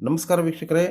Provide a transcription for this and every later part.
ನಮಸ್ಕಾರ ವೀಕ್ಷಕರೇ,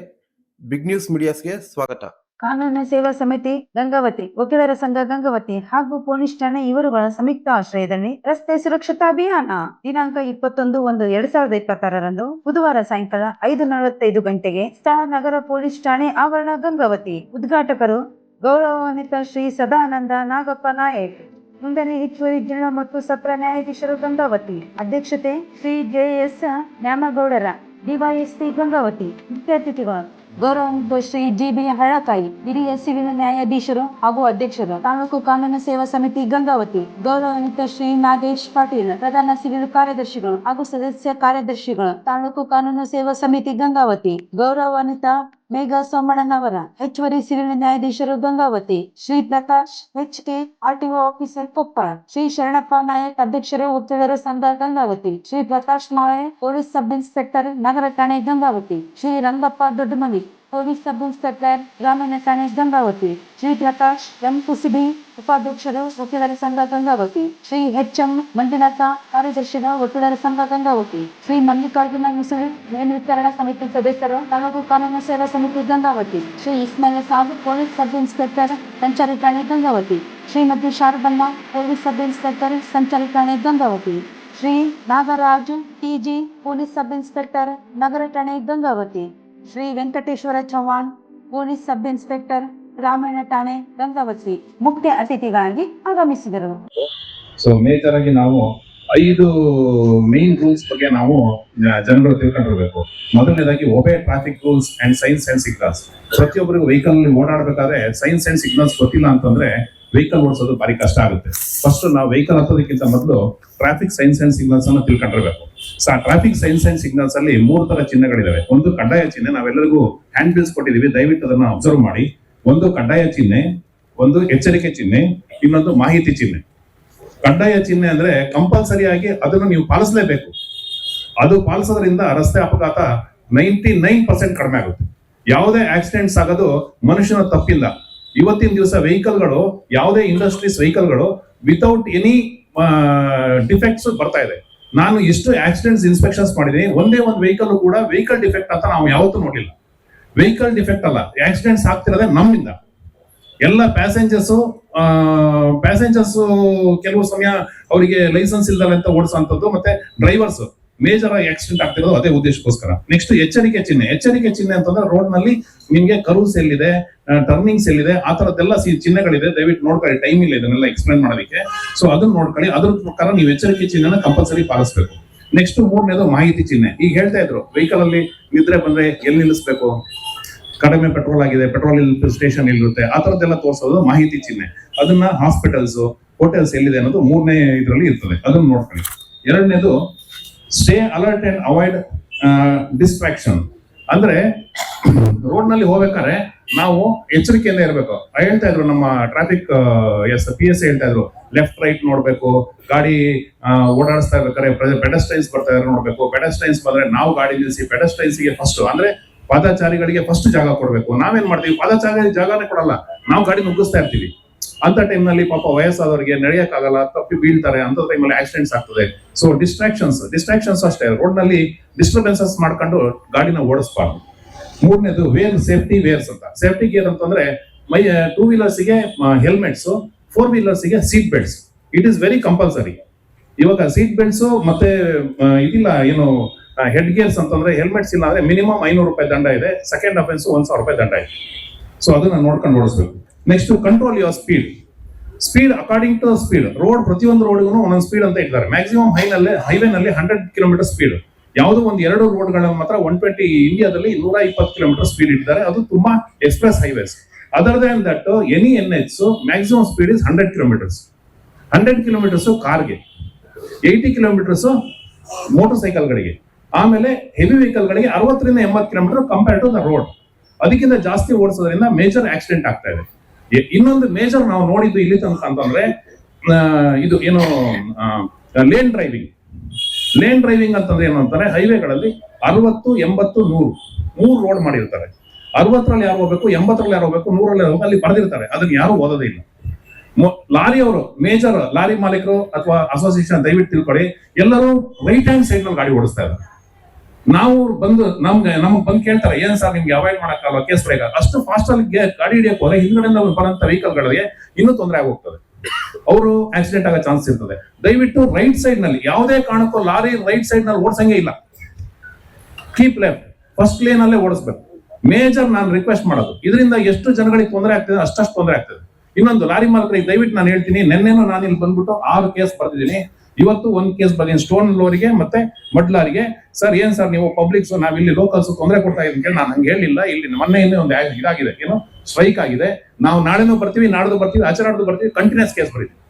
big news ಮೀಡಿಯಾಸ್ಗೆ ಸ್ವಾಗತ. ಕಾನೂನು ಸೇವಾ ಸಮಿತಿ ಗಂಗಾವತಿ, ವಕೀಲರ ಸಂಘ ಗಂಗಾವತಿ ಹಾಗೂ ಪೊಲೀಸ್ ಠಾಣೆ ಇವರುಗಳ ಸಂಯುಕ್ತ ಆಶ್ರಯದಲ್ಲಿ ರಸ್ತೆ ಸುರಕ್ಷತಾ ಅಭಿಯಾನ ದಿನಾಂಕ 21/1/2026 ಬುಧವಾರ ಸಾಯಂಕಾಲ 5:45 ಗಂಟೆಗೆ ಸ್ಟಾರ್ ನಗರ ಪೊಲೀಸ್ ಠಾಣೆ ಆವರಣ ಗಂಗಾವತಿ. ಉದ್ಘಾಟಕರು ಗೌರವಾನ್ವಿತ ಶ್ರೀ ಸದಾನಂದ ನಾಗಪ್ಪ ನಾಯಕ್, ಮುಂದನೆ ಹೆಚ್ಚುವರಿ ಜಿಲ್ಲಾ ಮತ್ತು ಸತ್ರ ನ್ಯಾಯಾಧೀಶರು ಗಂಗಾವತಿ. ಅಧ್ಯಕ್ಷತೆ ಶ್ರೀ JS ನ್ಯಾಮಗೌಡರ, ಡಿವೈಎಸ್ಪಿ ಗಂಗಾವತಿ. ಮುಖ್ಯ ಅತಿಥಿಗಳು ಗೌರವಾನ್ವಿತ ಶ್ರೀ GB ಹಳಕಾಯಿ, ಹಿರಿಯ ಸಿವಿಲ್ ನ್ಯಾಯಾಧೀಶರು ಹಾಗೂ ಅಧ್ಯಕ್ಷರು, ತಾಲೂಕು ಕಾನೂನು ಸೇವಾ ಸಮಿತಿ ಗಂಗಾವತಿ. ಗೌರವಾನ್ವಿತ ಶ್ರೀ ನಾಗೇಶ್ ಪಾಟೀಲ್, ಪ್ರಧಾನ ಸಿವಿಲ್ ಕಾರ್ಯದರ್ಶಿಗಳು ಹಾಗೂ ಸದಸ್ಯ ಕಾರ್ಯದರ್ಶಿಗಳು, ತಾಲೂಕು ಕಾನೂನು ಸೇವಾ ಸಮಿತಿ ಗಂಗಾವತಿ. ಗೌರವಾನ್ವಿತ ಮೇಘಾ ಸೋಮಣ್ಣನವರ, ಹೆಚ್ಚುವರಿ ಸಿವಿಲ್ ನ್ಯಾಯಾಧೀಶರು Gangavathi. Shri Prakash HK, RTO officer Koppal. Shri Sharanappa Nayak, ಅಧ್ಯಕ್ಷರು ವಕೀಲರ ಸಂಘ Gangavathi. Shri Prakash Male, police sub inspector ನಗರ ಠಾಣೆ Gangavathi. Shri Rangappa Doddamani, police sub inspector ಗ್ರಾಮೀಣ ಠಾಣೆ ಗಂಗಾವತಿ. ಶ್ರೀ ಪ್ರಕಾಶ್ M ಕುಸಿಬಿ, ಉಪಾಧ್ಯಕ್ಷರು ವಕೀಲರ ಸಂಘ ಗಂಗಾವತಿ. ಶ್ರೀ HM ಮಂಜುನಾಥ, ಕಾರ್ಯದರ್ಶಿಗಳು ವಕೀಲರ ಸಂಘ ಗಂಗಾವತಿ. ಶ್ರೀ ಮಲ್ಲಿಕಾರ್ಜುನ ಮುಸಳಿ, ನೇಮ ವಿತರಣಾ ಸಮಿತಿ ಸದಸ್ಯರು, ತಾಲೂಕು ಕಾನೂನು ಸೇವಾ ಸಮಿತಿ Gangavathi. Shri Ismail Sab, police sub inspector ಸಂಚಾರಿ ಠಾಣೆ Gangavathi. Shrimati Sharadamma, police sub inspector ಸಂಚಾರಿ ಠಾಣೆ Gangavathi. Shri Nagaraj TG, police sub inspector ನಗರ ಠಾಣೆ Gangavathi. Shri Venkateshwara Chavan, police sub inspector ಗ್ರಾಮೀಣ ಠಾಣೆ ಗಂಗಾವತಿ ಮುಖ್ಯ ಅತಿಥಿಗಳಾಗಿ ಆಗಮಿಸಿದರು. ಸೊ ಮೇಜರ್ ಆಗಿ ನಾವು 5 ಮೇನ್ ರೂಲ್ಸ್ ಬಗ್ಗೆ ನಾವು ಜನರು ತಿಳ್ಕೊಂಡಿರ್ಬೇಕು. ಮೊದಲನೇದಾಗಿ ಒಬೇ traffic rules and science and signals. ಪ್ರತಿಯೊಬ್ಬರಿಗೂ ವೆಹಿಕಲ್ ಅಲ್ಲಿ ಓಡಾಡಬೇಕಾದ್ರೆ ಸೈನ್ಸ್ ಅಂಡ್ ಸಿಗ್ನಲ್ಸ್ ಗೊತ್ತಿಲ್ಲ ಅಂತಂದ್ರೆ ವೆಹಿಕಲ್ ಓಡಿಸೋದು ಭಾರಿ ಕಷ್ಟ ಆಗುತ್ತೆ. ಫಸ್ಟ್ ನಾವು ವೆಹಿಕಲ್ ಹತ್ತೋದಕ್ಕಿಂತ ಮೊದಲು ಟ್ರಾಫಿಕ್ ಸೈನ್ಸ್ ಅಂಡ್ ಸಿಗ್ನಲ್ಸ್ ಅನ್ನು ತಿಳ್ಕೊಂಡಿರ್ಬೇಕು. ಟ್ರಾಫಿಕ್ ಸೈನ್ಸ್ ಅಂಡ್ ಸಿಗ್ನಲ್ಸ್ ಅಲ್ಲಿ 3 ತರ ಚಿಹ್ನೆಗಳಿದಾವೆ. ಒಂದು ಕಡ್ಡಾಯ ಚಿಹ್ನೆ, ನಾವೆಲ್ಲರಿಗೂ ಹ್ಯಾಂಡ್ ಬಿಲ್ಸ್ ಕೊಟ್ಟಿದೀವಿ, ದಯವಿಟ್ಟು ಅದನ್ನ ಅಬ್ಸರ್ವ್ ಮಾಡಿ. ಒಂದು ಕಡ್ಡಾಯ ಚಿಹ್ನೆ, ಒಂದು ಎಚ್ಚರಿಕೆ ಚಿಹ್ನೆ, ಇನ್ನೊಂದು ಮಾಹಿತಿ ಚಿಹ್ನೆ. ಕಡ್ಡಾಯ ಚಿಹ್ನೆ ಅಂದ್ರೆ ಕಂಪಲ್ಸರಿ ಆಗಿ ಅದನ್ನು ನೀವು ಪಾಲಿಸಲೇಬೇಕು. ಅದು ಪಾಲಿಸೋದ್ರಿಂದ ರಸ್ತೆ ಅಪಘಾತ 99% ಕಡಿಮೆ ಆಗುತ್ತೆ. ಯಾವುದೇ ಆಕ್ಸಿಡೆಂಟ್ಸ್ ಆಗೋದು ಮನುಷ್ಯನ ತಪ್ಪಿಂದ. ಇವತ್ತಿನ ದಿವಸ ವೆಹಿಕಲ್ಗಳು, ಯಾವುದೇ ಇಂಡಸ್ಟ್ರೀಸ್ ವೆಹಿಕಲ್ಗಳು ವಿತೌಟ್ ಎನಿ ಡಿಫೆಕ್ಟ್ಸ್ ಬರ್ತಾ ಇದೆ. ನಾನು ಎಷ್ಟು ಆಕ್ಸಿಡೆಂಟ್ಸ್ ಇನ್ಸ್ಪೆಕ್ಷನ್ಸ್ ಮಾಡಿದೀನಿ, ಒಂದೇ ಒಂದು ವೆಹಿಕಲ್ ಕೂಡ ವೆಹಿಕಲ್ ಡಿಫೆಕ್ಟ್ ಅಂತ ನಾವು ಯಾವತ್ತೂ ನೋಡಿಲ್ಲ. ವೆಹಿಕಲ್ ಡಿಫೆಕ್ಟ್ ಅಲ್ಲ, ಆಕ್ಸಿಡೆಂಟ್ಸ್ ಆಗ್ತಿರೋದೇ ನಮ್ಮಿಂದ. ಎಲ್ಲ ಪ್ಯಾಸೆಂಜರ್ಸ್ ಕೆಲವು ಸಮಯ ಅವರಿಗೆ ಲೈಸೆನ್ಸ್ ಇಲ್ದಲ್ಲ ಅಂತ ಓಡಿಸುವಂತದ್ದು, ಮತ್ತೆ ಡ್ರೈವರ್ಸ್ ಮೇಜರ್ ಆಗಿ ಆಕ್ಸಿಡೆಂಟ್ ಆಗ್ತಿರೋದು ಅದೇ ಉದ್ದೇಶಕ್ಕೋಸ್ಕರ. ನೆಕ್ಸ್ಟ್ ಎಚ್ಚರಿಕೆ ಚಿಹ್ನೆ. ಎಚ್ಚರಿಕೆ ಚಿಹ್ನೆ ಅಂತಂದ್ರೆ ರೋಡ್ ನಲ್ಲಿ ನಿಮ್ಗೆ ಕರ್ವ್ಸ್ ಎಲ್ಲಿದೆ, ಟರ್ನಿಂಗ್ಸ್ ಎಲ್ಲಿದೆ, ಆ ತರದ್ದೆಲ್ಲ ಚಿಹ್ನೆಗಳಿದೆ. ದಯವಿಟ್ಟು ನೋಡ್ಕೊಳ್ಳಿ, ಟೈಮ್ ಇಲ್ಲ ಇದನ್ನೆಲ್ಲ ಎಕ್ಸ್ಪ್ಲೈನ್ ಮಾಡೋದಕ್ಕೆ. ಸೊ ಅದನ್ನ ನೋಡ್ಕೊಳ್ಳಿ, ಅದ್ರ ಪ್ರಕಾರ ನೀವು ಎಚ್ಚರಿಕೆ ಚಿಹ್ನೆನ ಕಂಪಲ್ಸರಿ ಪಾಲಿಸಬೇಕು. ನೆಕ್ಸ್ಟ್ 3ನೇದು ಮಾಹಿತಿ ಚಿಹ್ನೆ. ಈಗ ಹೇಳ್ತಾ ಇದ್ರು, ವೆಹಿಕಲ್ ಅಲ್ಲಿ ನಿದ್ರೆ ಬಂದ್ರೆ ಎಲ್ಲಿ ನಿಲ್ಲಿಸ್ಬೇಕು, ಕಡಿಮೆ ಪೆಟ್ರೋಲ್ ಆಗಿದೆ, ಪೆಟ್ರೋಲ್ ಸ್ಟೇಷನ್ ಇಲ್ಲಿರುತ್ತೆ, ಆ ತರದ್ದೆಲ್ಲ ತೋರಿಸೋದು ಮಾಹಿತಿ ಚಿಹ್ನೆ. ಅದನ್ನ ಹಾಸ್ಪಿಟಲ್ಸ್, ಹೋಟೆಲ್ಸ್ ಎಲ್ಲಿದೆ ಅನ್ನೋದು 3ನೇ ಇದರಲ್ಲಿ ಇರ್ತದೆ, ಅದನ್ನ ನೋಡ್ಕೊಳ್ಳಿ. 2ನೇದು stay alert and avoid distraction. ಅಂದ್ರೆ ರೋಡ್ ನಲ್ಲಿ ಹೋಗ್ಬೇಕಾದ್ರೆ ನಾವು ಎಚ್ಚರಿಕೆಯಿಂದ ಇರಬೇಕು. ಹೇಳ್ತಾ ಇದ್ರು ನಮ್ಮ ಟ್ರಾಫಿಕ್ PS ಹೇಳ್ತಾ ಇದ್ರು, ಲೆಫ್ಟ್ ರೈಟ್ ನೋಡ್ಬೇಕು, ಗಾಡಿ ಓಡಾಡಿಸ್ತಾ ಇರ್ಬೇಕಾದ್ರೆ ಪೆಡಸ್ಟ್ರೈನ್ಸ್ ಬರ್ತಾ ಇದ್ರೆ ನೋಡ್ಬೇಕು. ಪೆಡಸ್ಟ್ರೈನ್ಸ್ ಬಂದ್ರೆ ನಾವು ಗಾಡಿ ನಿಲ್ಲಿಸಿ ಪೆಡಸ್ಟ್ರೈನ್ಸ್ಗೆ ಫಸ್ಟ್, ಅಂದ್ರೆ ಪಾದಚಾರಿಗಳಿಗೆ ಫಸ್ಟ್ ಜಾಗ ಕೊಡ್ಬೇಕು. ನಾವೇನ್ ಮಾಡ್ತೀವಿ, ಪಾದಚಾರಿ ಜಾಗನೇ ಕೊಡಲ್ಲ, ನಾವು ಗಾಡಿ ನುಗ್ಗಿಸ್ತಾ ಇರ್ತೀವಿ. ಅಂತ ಟೈಮ್ ನಲ್ಲಿ ಪಾಪ ವಯಸ್ಸಾದವರಿಗೆ ನಡೆಯಕ್ಕಾಗಲ್ಲ, ತಪ್ಪಿ ಬೀಳ್ತಾರೆ. ಅಂತ ಟೈಮಲ್ಲಿ ಆಕ್ಸಿಡೆಂಟ್ಸ್ ಆಗ್ತದೆ. ಸೊ ಡಿಸ್ಟ್ರಾಕ್ಷನ್ಸ್ ಅಷ್ಟೇ, ರೋಡ್ ನಲ್ಲಿ ಡಿಸ್ಟರ್ಬೆನ್ಸಸ್ ಮಾಡ್ಕೊಂಡು ಗಾಡಿನ ಓಡಿಸಬಾರ್ದು. 3ನೇದು ಸೇಫ್ಟಿ ವೇರ್ಸ್ ಅಂತ. ಸೇಫ್ಟಿ ಗೇರ್ ಅಂತಂದ್ರೆ 2 ವೀಲರ್ಸ್ಗೆ ಹೆಲ್ಮೆಟ್ಸ್, 4 ವೀಲರ್ಸ್ಗೆ seat belts. It is very compulsory. ಇವಾಗ ಸೀಟ್ ಬೆಲ್ಟ್ಸ್ ಮತ್ತೆ ಇದಿಲ್ಲ, ಏನು ಹೆಡ್ ಗೇರ್ಸ್ ಅಂತಂದ್ರೆ ಹೆಲ್ಮೆಟ್ಸ್ ಇಲ್ಲ ಅಂದ್ರೆ ಮಿನಿಮಮ್ 500 ರೂಪಾಯಿ ದಂಡ ಇದೆ. ಸೆಕೆಂಡ್ ಅಫೆನ್ಸ್ 1000 ರೂಪಾಯಿ ದಂಡ ಇದೆ. ಸೊ ಅದನ್ನ ನೋಡ್ಕೊಂಡು ಓಡಿಸ್ಬೇಕು. Next control your speed according to speed. Road, ಪ್ರತಿಯೊಂದು ರೋಡ್ಗೂ ಒಂದೊಂದು ಸ್ಪೀಡ್ ಅಂತ ಇದ್ದಾರೆ. ಮ್ಯಾಕ್ಸಿಮಮ್ ಹೈವೇನಲ್ಲಿ 100 ಕಿಲೋಮೀಟರ್ ಸ್ಪೀಡ್. ಯಾವುದೋ ಒಂದು 2 ರೋಡ್ಗಳಲ್ಲಿ ಮಾತ್ರ 120, ಇಂಡಿಯಾದಲ್ಲಿ 120 ಕಿಲೋಮೀಟರ್ ಸ್ಪೀಡ್ ಇಟ್ಟಿದ್ದಾರೆ. ಅದು ತುಂಬಾ express highways. Other than that any NH maximum speed is 100 kilometres. 100 kilometres ಕಾರ್ಗೆ, 80 ಕಿಲೋಮೀಟರ್ಸ್ ಮೋಟರ್ ಸೈಕಲ್ಗಳಿಗೆ, ಆಮೇಲೆ ಹೆವಿ ವೆಹಿಕಲ್ ಗಳಿಗೆ 60ರಿಂದ 80 kilometre compare to the road. ಅದಕ್ಕಿಂತ ಜಾಸ್ತಿ ಓಡಿಸೋದ್ರಿಂದ ಮೇಜರ್ ಆಕ್ಸಿಡೆಂಟ್ ಆಗ್ತಾ ಇದೆ. ಇನ್ನೊಂದು ಮೇಜರ್ ನಾವು ನೋಡಿದ್ದು ಇಲ್ಲಿ ತನಕ ಅಂತಂದ್ರೆ ಇದು ಏನು ಲೇನ್ ಡ್ರೈವಿಂಗ್ ಅಂತಂದ್ರೆ ಏನು ಅಂತಾರೆ, ಹೈವೇಗಳಲ್ಲಿ 60, 80, 100 ರೋಡ್ ಮಾಡಿರ್ತಾರೆ. 60ರಲ್ಲಿ ಯಾರು ಹೋಗ್ಬೇಕು, 80ರಲ್ಲಿ ಯಾರು ಹೋಗ್ಬೇಕು, 100ರಲ್ಲಿ ಯಾರು ಹೋಗ್ಬೇಕು, ಅಲ್ಲಿ ಬರೆದಿರ್ತಾರೆ. ಅದನ್ನ ಯಾರು ಓದೋದೇ ಇಲ್ಲ. ಲಾರಿಯವರು, ಮೇಜರ್ ಲಾರಿ ಮಾಲೀಕರು ಅಥವಾ ಅಸೋಸಿಯೇಷನ್ ದಯವಿಟ್ಟು ತಿಳ್ಕೊಳ್ಳಿ, ಎಲ್ಲರೂ ರೈಟ್ ಹ್ಯಾಂಡ್ ಸೈಡ್ ನಲ್ಲಿ ಗಾಡಿ ಓಡಿಸ್ತಾ ಇದ್ದಾರೆ. ನಾವು ಬಂದು ನಮ್ಗೆ ಬಂದು ಕೇಳ್ತಾರೆ, ಏನ್ ಸರ್ ನಿಮ್ಗೆ ಅವಾಯ್ಡ್ ಮಾಡಕ್ಕಾಗಲ್ಲ ಕೇಸ್ ಬ್ರೇಕ್, ಅಷ್ಟು ಫಾಸ್ಟ್ ಅಲ್ಲಿ ಗಾಡಿ ಹಿಡಿಯಕ್ಕೆ ಹೋದ್ರೆ ಹಿಂದ್ಗಡೆ ಬರೋಂತ ವೆಹಿಕಲ್ ಗಳಿಗೆ ಇನ್ನೂ ತೊಂದರೆ ಆಗೋಗ್ತದೆ, ಅವರು ಆಕ್ಸಿಡೆಂಟ್ ಆಗೋ ಚಾನ್ಸ್ ಇರ್ತದೆ. ದಯವಿಟ್ಟು ರೈಟ್ ಸೈಡ್ ನಲ್ಲಿ ಯಾವುದೇ ಕಾರಣಕ್ಕೂ ಲಾರಿ ರೈಟ್ ಸೈಡ್ ನಲ್ಲಿ ಓಡಿಸಂಗೆ ಇಲ್ಲ. ಕೀಪ್ ಲೆಫ್ಟ್, ಫಸ್ಟ್ ಲೇನ್ ಅಲ್ಲೇ ಓಡಿಸ್ಬೇಕು. ಮೇಜರ್ ನಾನು ರಿಕ್ವೆಸ್ಟ್ ಮಾಡೋದು, ಇದರಿಂದ ಎಷ್ಟು ಜನಗಳಿಗೆ ತೊಂದರೆ ಆಗ್ತದೆ ಅಷ್ಟಷ್ಟು ತೊಂದರೆ ಆಗ್ತದೆ. ಇನ್ನೊಂದು ಲಾರಿ ಮಾಲಕರಿಗೆ ದಯವಿಟ್ಟು ನಾನು ಹೇಳ್ತೀನಿ, ನೆನ್ನೆನೂ ನಾನು ಇಲ್ಲಿ ಬಂದ್ಬಿಟ್ಟು 6 ಕೇಸ್ ಬರ್ತಿದ್ದೀನಿ, ಇವತ್ತು 1 ಕೇಸ್ ಬರ್ತೀನಿ ಸ್ಟೋನ್ ಲೋರಿಗೆ ಮತ್ತೆ ಮಡ್ ಲಾರಿಗೆ. ಸರ್ ಏನ್ ಸರ್ ನೀವು ಪಬ್ಲಿಕ್ಸ್ ನಾವಿಲ್ಲಿ ಲೋಕಲ್ಸ್ ತೊಂದರೆ ಕೊಡ್ತಾ ಇದ್ದೀನಿ, ನಾನು ಹಂಗೆ ಹೇಳಿಲ್ಲ. ಇಲ್ಲಿ ಮೊನ್ನೆ ಒಂದು ಇದಾಗಿದೆ, ಏನು ಸ್ಟ್ರೈಕ್ ಆಗಿದೆ, ನಾವು ನಾಳೆನೂ ಬರ್ತೀವಿ, ನಾಡ್ದು ಬರ್ತೀವಿ, ಆಚರಣೆ ಬರ್ತೀವಿ, ಕಂಟಿನ್ಯೂಸ್ ಕೇಸ್ ಬರೀತೀವಿ.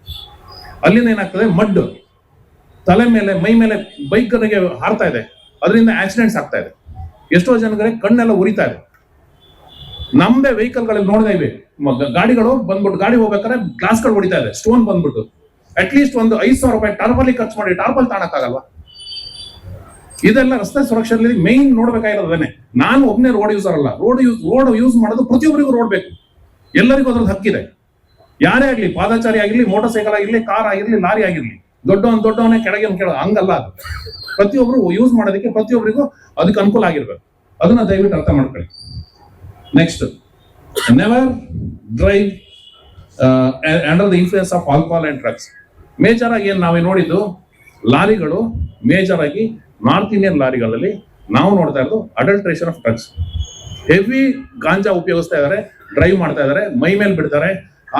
ಅಲ್ಲಿಂದ ಏನಾಗ್ತದೆ, ಮಡ್ ತಲೆ ಮೇಲೆ ಮೈ ಮೇಲೆ ಬೈಕ್ಗೆ ಹಾರ್ತಾ ಇದೆ, ಅದರಿಂದ ಆಕ್ಸಿಡೆಂಟ್ಸ್ ಆಗ್ತಾ ಇದೆ, ಎಷ್ಟೋ ಜನಗಳಿಗೆ ಕಣ್ಣೆಲ್ಲ ಉರಿತಾ ಇದೆ. ನಮ್ದೇ ವೆಹಿಕಲ್ ಗಳಲ್ಲಿ ನೋಡ್ತಾ ಇವೆ, ಗಾಡಿಗಳು ಬಂದ್ಬಿಟ್ಟು ಗಾಡಿ ಹೋಗ್ಬೇಕಾದ್ರೆ ಗ್ಲಾಸ್ ಗಳು ಹೊಡಿತಾ ಇದೆ, ಸ್ಟೋನ್ ಬಂದ್ಬಿಟ್ಟು. ಅಟ್ಲೀಸ್ಟ್ ಒಂದು 5,000 ರೂಪಾಯಿ ಟಾರ್ಪಲ್ ಖರ್ಚು ಮಾಡಿ ಟಾರ್ಪಲ್ ತಾಣಕ್ಕಾಗಲ್ವಾ? ಇದೆಲ್ಲ ರಸ್ತೆ ಸುರಕ್ಷತೆಯಲ್ಲಿ ಮೇನ್ ನೋಡ್ಬೇಕಾಗಿರೋದೇನೆ. ನಾನು ಒಬ್ಬನೇ ರೋಡ್ ಯೂಸರ್ ಅಲ್ಲ, ರೋಡ್ ಯೂಸ್ ಮಾಡೋದು ಪ್ರತಿಯೊಬ್ಬರಿಗೂ ರೋಡ್ ಬೇಕು, ಎಲ್ಲರಿಗೂ ಅದ್ರದ್ದು ಹಕ್ಕಿದೆ. ಯಾರೇ ಆಗ್ಲಿ, ಪಾದಚಾರಿ ಆಗಿರ್ಲಿ, ಮೋಟರ್ ಸೈಕಲ್ ಆಗಿರ್ಲಿ, ಕಾರ್ ಆಗಿರ್ಲಿ, ಲಾರಿ ಆಗಿರ್ಲಿ, ದೊಡ್ಡವನೇ ಕೆಳಗೆ ಹಂಗಲ್ಲ. ಅದು ಪ್ರತಿಯೊಬ್ರು ಯೂಸ್ ಮಾಡೋದಕ್ಕೆ ಪ್ರತಿಯೊಬ್ಬರಿಗೂ ಅದಕ್ಕೆ ಅನುಕೂಲ ಆಗಿರ್ಬೇಕು. ಅದನ್ನ ದಯವಿಟ್ಟು ಅರ್ಥ ಮಾಡ್ಕೊಳ್ಳಿ. Next, never drive under the influence of alcohol and drugs. Major ಆಗಿ ಏನ್ ನಾವೇ ನೋಡಿದ್ದು, ಲಾರಿಗಳು ಮೇಜರ್ ಆಗಿ ನಾರ್ತ್ ಇಂಡಿಯನ್ ಲಾರಿಗಳಲ್ಲಿ ನಾವು ನೋಡ್ತಾ ಇರೋದು ಅಡಲ್ಟ್ರೇಷನ್ ಆಫ್ ಡ್ರಗ್ಸ್. ಹೆವಿ ಗಾಂಜಾ ಉಪಯೋಗಿಸ್ತಾ ಇದಾರೆ, ಡ್ರೈವ್ ಮಾಡ್ತಾ ಇದಾರೆ, ಮೈ ಮೇಲೆ ಬಿಡ್ತಾರೆ.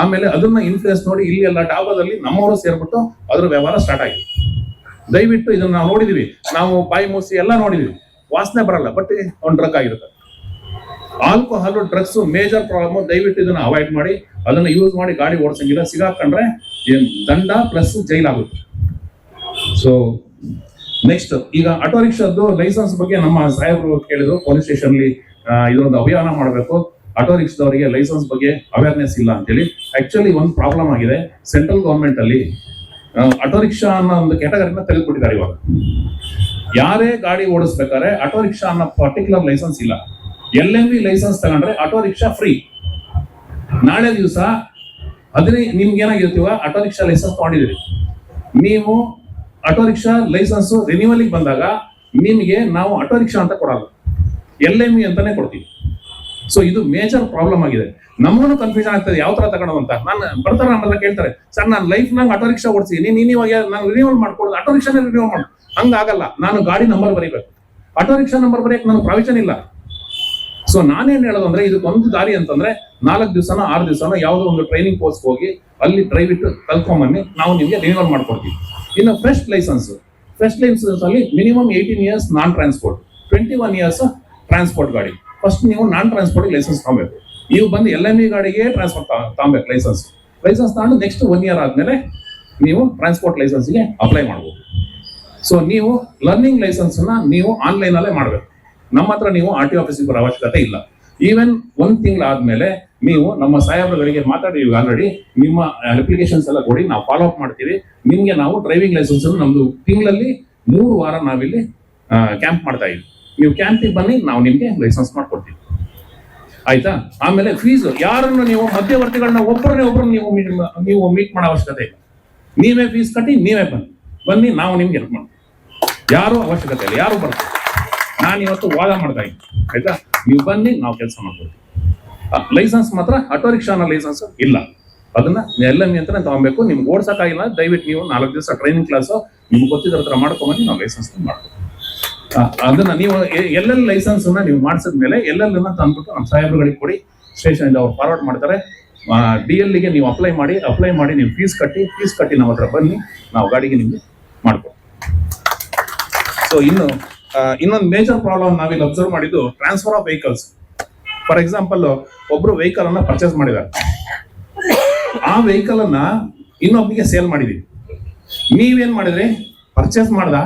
ಆಮೇಲೆ ಅದನ್ನ ಇನ್ಫ್ಲೂಯೆನ್ಸ್ ನೋಡಿ ಇಲ್ಲಿ ಎಲ್ಲ ಡಾಬಾದಲ್ಲಿ ನಮ್ಮವರು ಸೇರ್ಬಿಟ್ಟು ಅದ್ರ ವ್ಯವಹಾರ ಸ್ಟಾರ್ಟ್ ಆಗಿದೆ. ದಯವಿಟ್ಟು ಇದನ್ನ ನಾವು ನೋಡಿದೀವಿ, ನಾವು ಬಾಯಿ ಮೂಸಿ ಎಲ್ಲ ನೋಡಿದೀವಿ, ವಾಸನೆ ಬರಲ್ಲ, ಬಟ್ ಒಂದು ಡ್ರಗ್ ಆಗಿರುತ್ತೆ. Alcohol drugs major problem. ದಯವಿಟ್ಟು ಇದನ್ನ ಅವಾಯ್ಡ್ ಮಾಡಿ, ಅದನ್ನ ಯೂಸ್ ಮಾಡಿ ಗಾಡಿ ಓಡಿಸಂಗಿಲ್ಲ. ಸಿಗಾಕೊಂಡ್ರೆ ದಂಡ ಪ್ಲಸ್ ಜೈಲ್ ಆಗುತ್ತೆ. ಸೊ ನೆಕ್ಸ್ಟ್, ಈಗ ಆಟೋ ರಿಕ್ಷಾದ್ದು ಲೈಸೆನ್ಸ್ ಬಗ್ಗೆ ನಮ್ಮ ಸಾಹೇಬರು ಕೇಳಿದ್ರು, ಪೊಲೀಸ್ ಸ್ಟೇಷನ್ ಅಲ್ಲಿ ಇದೊಂದು ಅಭಿಯಾನ ಮಾಡಬೇಕು, ಆಟೋ ರಿಕ್ಷಾದವರಿಗೆ ಲೈಸೆನ್ಸ್ ಬಗ್ಗೆ ಅವೇರ್ನೆಸ್ ಇಲ್ಲ ಅಂತೇಳಿ. ಆಕ್ಚುಲಿ ಒಂದು ಪ್ರಾಬ್ಲಮ್ ಆಗಿದೆ, ಸೆಂಟ್ರಲ್ ಗವರ್ಮೆಂಟ್ ಅಲ್ಲಿ ಆಟೋ ರಿಕ್ಷಾ ಅನ್ನೋ ಒಂದು ಕ್ಯಾಟಗರಿನ ತೆಗೆದುಬಿಟ್ಟಿದ್ದಾರೆ. ಇವಾಗ ಯಾರೇ ಗಾಡಿ ಓಡಿಸ್ಬೇಕಾದ್ರೆ ಆಟೋ ರಿಕ್ಷಾ ಅನ್ನೋ ಪರ್ಟಿಕ್ಯುಲರ್ ಲೈಸೆನ್ಸ್ ಇಲ್ಲ. LMV ಲೈಸೆನ್ಸ್ ತಗೊಂಡ್ರೆ ಆಟೋ ರಿಕ್ಷಾ ಫ್ರೀ. ನಾಳೆ ದಿವಸ ನಿಮ್ಗೆ ಏನಾಗಿರ್ತೀವ, ಆಟೋ ರಿಕ್ಷಾ ಲೈಸೆನ್ಸ್ ತಗೊಂಡಿದ್ದೀರಿ, ನೀವು ಆಟೋ ರಿಕ್ಷಾ ಲೈಸೆನ್ಸ್ ರಿನ್ಯೂವಲ್ ಬಂದಾಗ ನಿಮಗೆ ನಾವು ಆಟೋ ರಿಕ್ಷಾ ಅಂತ ಕೊಡಲ್ಲ, LMV ಅಂತಾನೆ ಕೊಡ್ತೀವಿ. ಸೊ ಇದು ಮೇಜರ್ ಪ್ರಾಬ್ಲಮ್ ಆಗಿದೆ. ನಮಗೂ ಕನ್ಫ್ಯೂಷನ್ ಆಗ್ತದೆ ಯಾವ ತರ ತಗೊಳ್ಳೋದು ಅಂತ. ನಾನು ಬರ್ತಾರೆ ನಮ್ಮಲ್ಲ ಕೇಳ್ತಾರೆ, ಸರ್ ನಾನು ಲೈಫ್ ನಂಗೆ ಆಟೋ ರಿಕ್ಷಾ ಓಡಿಸಿ, ನೀನು ಇವಾಗ ನಾನು ರಿನ್ಯೂವಲ್ ಮಾಡ್ಕೊಳ್ಳೋದು, ಆಟೋ ರಿಕ್ಷಾನೇ ರಿನ್ಯೂವಲ್ ಮಾಡು. ಹಂಗಾಗಲ್ಲ, ನಾನು ಗಾಡಿ ನಂಬರ್ ಬರೀಬೇಕು, ಆಟೋ ರಿಕ್ಷಾ ನಂಬರ್ ಬರೆಯಕ್ಕೆ ನನಗೆ ಪ್ರಾವಿಷನ್ ಇಲ್ಲ. ಸೊ ನಾನೇನ್ ಹೇಳೋದು ಅಂದ್ರೆ, ಇದಕ್ಕೊಂದು ದಾರಿ ಅಂತಂದ್ರೆ 4 ದಿವಸನೋ 6 ದಿವಸನೋ ಯಾವುದೋ ಒಂದು ಟ್ರೈನಿಂಗ್ ಕೋರ್ಸ್ ಹೋಗಿ ಅಲ್ಲಿ ಡ್ರೈವ್ ಕಲ್ತ್ಕೊಂಡ್ಬನ್ನಿ, ನಾವು ನಿಮಗೆ ರಿನ್ಯೂವಲ್ ಮಾಡ್ಕೊಡ್ತೀವಿ. ಇನ್ನು ಫ್ರೆಶ್ ಲೈಸೆನ್ಸ್ ಅಲ್ಲಿ ಮಿನಿಮಮ್ 18 ಇಯರ್ಸ್ ನಾನ್ ಟ್ರಾನ್ಸ್ಪೋರ್ಟ್, 21 ಇಯರ್ಸ್ ಟ್ರಾನ್ಸ್ಪೋರ್ಟ್ ಗಾಡಿ. ಫಸ್ಟ್ ನೀವು ನಾನ್ ಟ್ರಾನ್ಸ್ಪೋರ್ಟ್ ಲೈಸೆನ್ಸ್ ತಗೋಬೇಕು. ನೀವು ಬಂದು LMV ಗಾಡಿಗೆ ಟ್ರಾನ್ಸ್ಪೋರ್ಟ್ ತಗೋಬೇಕು ಲೈಸೆನ್ಸ್ ತಗೊಂಡು ನೆಕ್ಸ್ಟ್ 1 ಇಯರ್ ಆದ್ಮೇಲೆ ನೀವು ಟ್ರಾನ್ಸ್ಪೋರ್ಟ್ ಲೈಸೆನ್ಸ್ಗೆ ಅಪ್ಲೈ ಮಾಡ್ಬೋದು. ಸೊ ನೀವು ಲರ್ನಿಂಗ್ ಲೈಸೆನ್ಸ್ ನೀವು ಆನ್ಲೈನ್ ಅಲ್ಲೇ ಮಾಡ್ಬೇಕು. ನಮ್ಮ ಹತ್ರ ನೀವು RTO ಆಫೀಸಿಗೆ ಬರೋ ಅವಶ್ಯಕತೆ ಇಲ್ಲ. ಈವನ್ 1 ತಿಂಗಳು ಆದ್ಮೇಲೆ ನೀವು ನಮ್ಮ ಸಾಹೇಬರುಗಳಿಗೆ ಮಾತಾಡಿವಿ ಆಲ್ರೆಡಿ, ನಿಮ್ಮ ಅಪ್ಲಿಕೇಶನ್ಸ್ ಎಲ್ಲ ಕೊಡಿ, ನಾವು ಫಾಲೋ ಅಪ್ ಮಾಡ್ತೀವಿ. ನಿಮ್ಗೆ ನಾವು ಡ್ರೈವಿಂಗ್ ಲೈಸೆನ್ಸ್ ನಮ್ದು ತಿಂಗಳಲ್ಲಿ 3 ವಾರ ನಾವಿಲ್ಲಿ ಕ್ಯಾಂಪ್ ಮಾಡ್ತಾ ಇದ್ವಿ. ನೀವು ಕ್ಯಾಂಪಿಗೆ ಬನ್ನಿ, ನಾವು ನಿಮ್ಗೆ ಲೈಸೆನ್ಸ್ ಮಾಡ್ಕೊಡ್ತೀವಿ, ಆಯ್ತಾ? ಆಮೇಲೆ ಫೀಸ್, ಯಾರನ್ನು ನೀವು ಮಧ್ಯವರ್ತಿಗಳನ್ನ ಒಬ್ಬರನ್ನೇ ನೀವು ಮೀಟ್ ಮಾಡೋ ಅವಶ್ಯಕತೆ ಇಲ್ಲ. ನೀವೇ ಫೀಸ್ ಕಟ್ಟಿ ನೀವೇ ಬನ್ನಿ, ನಾವು ನಿಮ್ಗೆ ಹೆಲ್ಪ್ ಮಾಡ್ತೀವಿ. ಯಾರು ಅವಶ್ಯಕತೆ ಇಲ್ಲ, ಯಾರು ಬರ್ತೀವಿ. ನಾನು ಇವತ್ತು ವಾದ ಮಾಡ್ತಾ ಇದ್ದೀನಿ, ಆಯ್ತಾ? ನೀವು ಬನ್ನಿ, ನಾವು ಕೆಲಸ ಮಾಡ್ಕೊಡ್ತೀವಿ. ಲೈಸೆನ್ಸ್ ಮಾತ್ರ ಆಟೋ ರಿಕ್ಷಾನ ಲೈಸೆನ್ಸ್ ಇಲ್ಲ, ಅದನ್ನ LMV ಅಂತಾನೆ ತಗೊಬೇಕು. ನಿಮ್ಗೆ ಓಡ್ಸಕ್ಕಾಗಿಲ್ಲ, ದಯವಿಟ್ಟು ನೀವು 4 ದಿವಸ ಟ್ರೈನಿಂಗ್ ಕ್ಲಾಸ್ ನಿಮ್ಗೆ ಗೊತ್ತಿದ್ರ ಹತ್ರ ಮಾಡ್ಕೊಂಬಂದು ನಾವು ಲೈಸೆನ್ಸ್ ಮಾಡ್ತೀವಿ. ಅದನ್ನ ನೀವು ಎಲ್ಲೆಲ್ಲಿ ಲೈಸೆನ್ಸ್ ನೀವು ಮಾಡಿಸಿದ್ಮೇಲೆ ಎಲ್ಲೆಲ್ಲ ತಂದ್ಬಿಟ್ಟು ನಮ್ಮ ಸಾಹೇಬರುಗಳಿಗೆ ಕೊಡಿ, ಸ್ಟೇಷನ್ ಇಂದ ಅವ್ರು ಫಾರ್ವರ್ಡ್ ಮಾಡ್ತಾರೆ. DL ಗೆ ನೀವು ಅಪ್ಲೈ ಮಾಡಿ ನೀವು ಫೀಸ್ ಕಟ್ಟಿ ನಮ್ಮ ಹತ್ರ ಬನ್ನಿ, ನಾವು ಗಾಡಿಗೆ ನಿಮ್ಗೆ ಮಾಡ್ಕೊಡ್ತೀವಿ. ಸೊ ಇನ್ನೊಂದು ಮೇಜರ್ ಪ್ರಾಬ್ಲಮ್ ನಾವಿಲ್ಲಿ ಅಬ್ಸರ್ವ್ ಮಾಡಿದ್ದು, transfer of vehicles. For example, ಒಬ್ರು ವೆಹಿಕಲ್ ಅನ್ನ ಪರ್ಚೇಸ್ ಮಾಡಿದ್ದಾರೆ, ಆ ವೆಹಿಕಲ್ ಅನ್ನ ಇನ್ನೊಬ್ನಿಗೆ ಸೇಲ್ ಮಾಡಿದೀವಿ. ನೀವೇನ್ ಮಾಡಿದ್ರಿ, ಪರ್ಚೇಸ್ ಮಾಡ್ದ,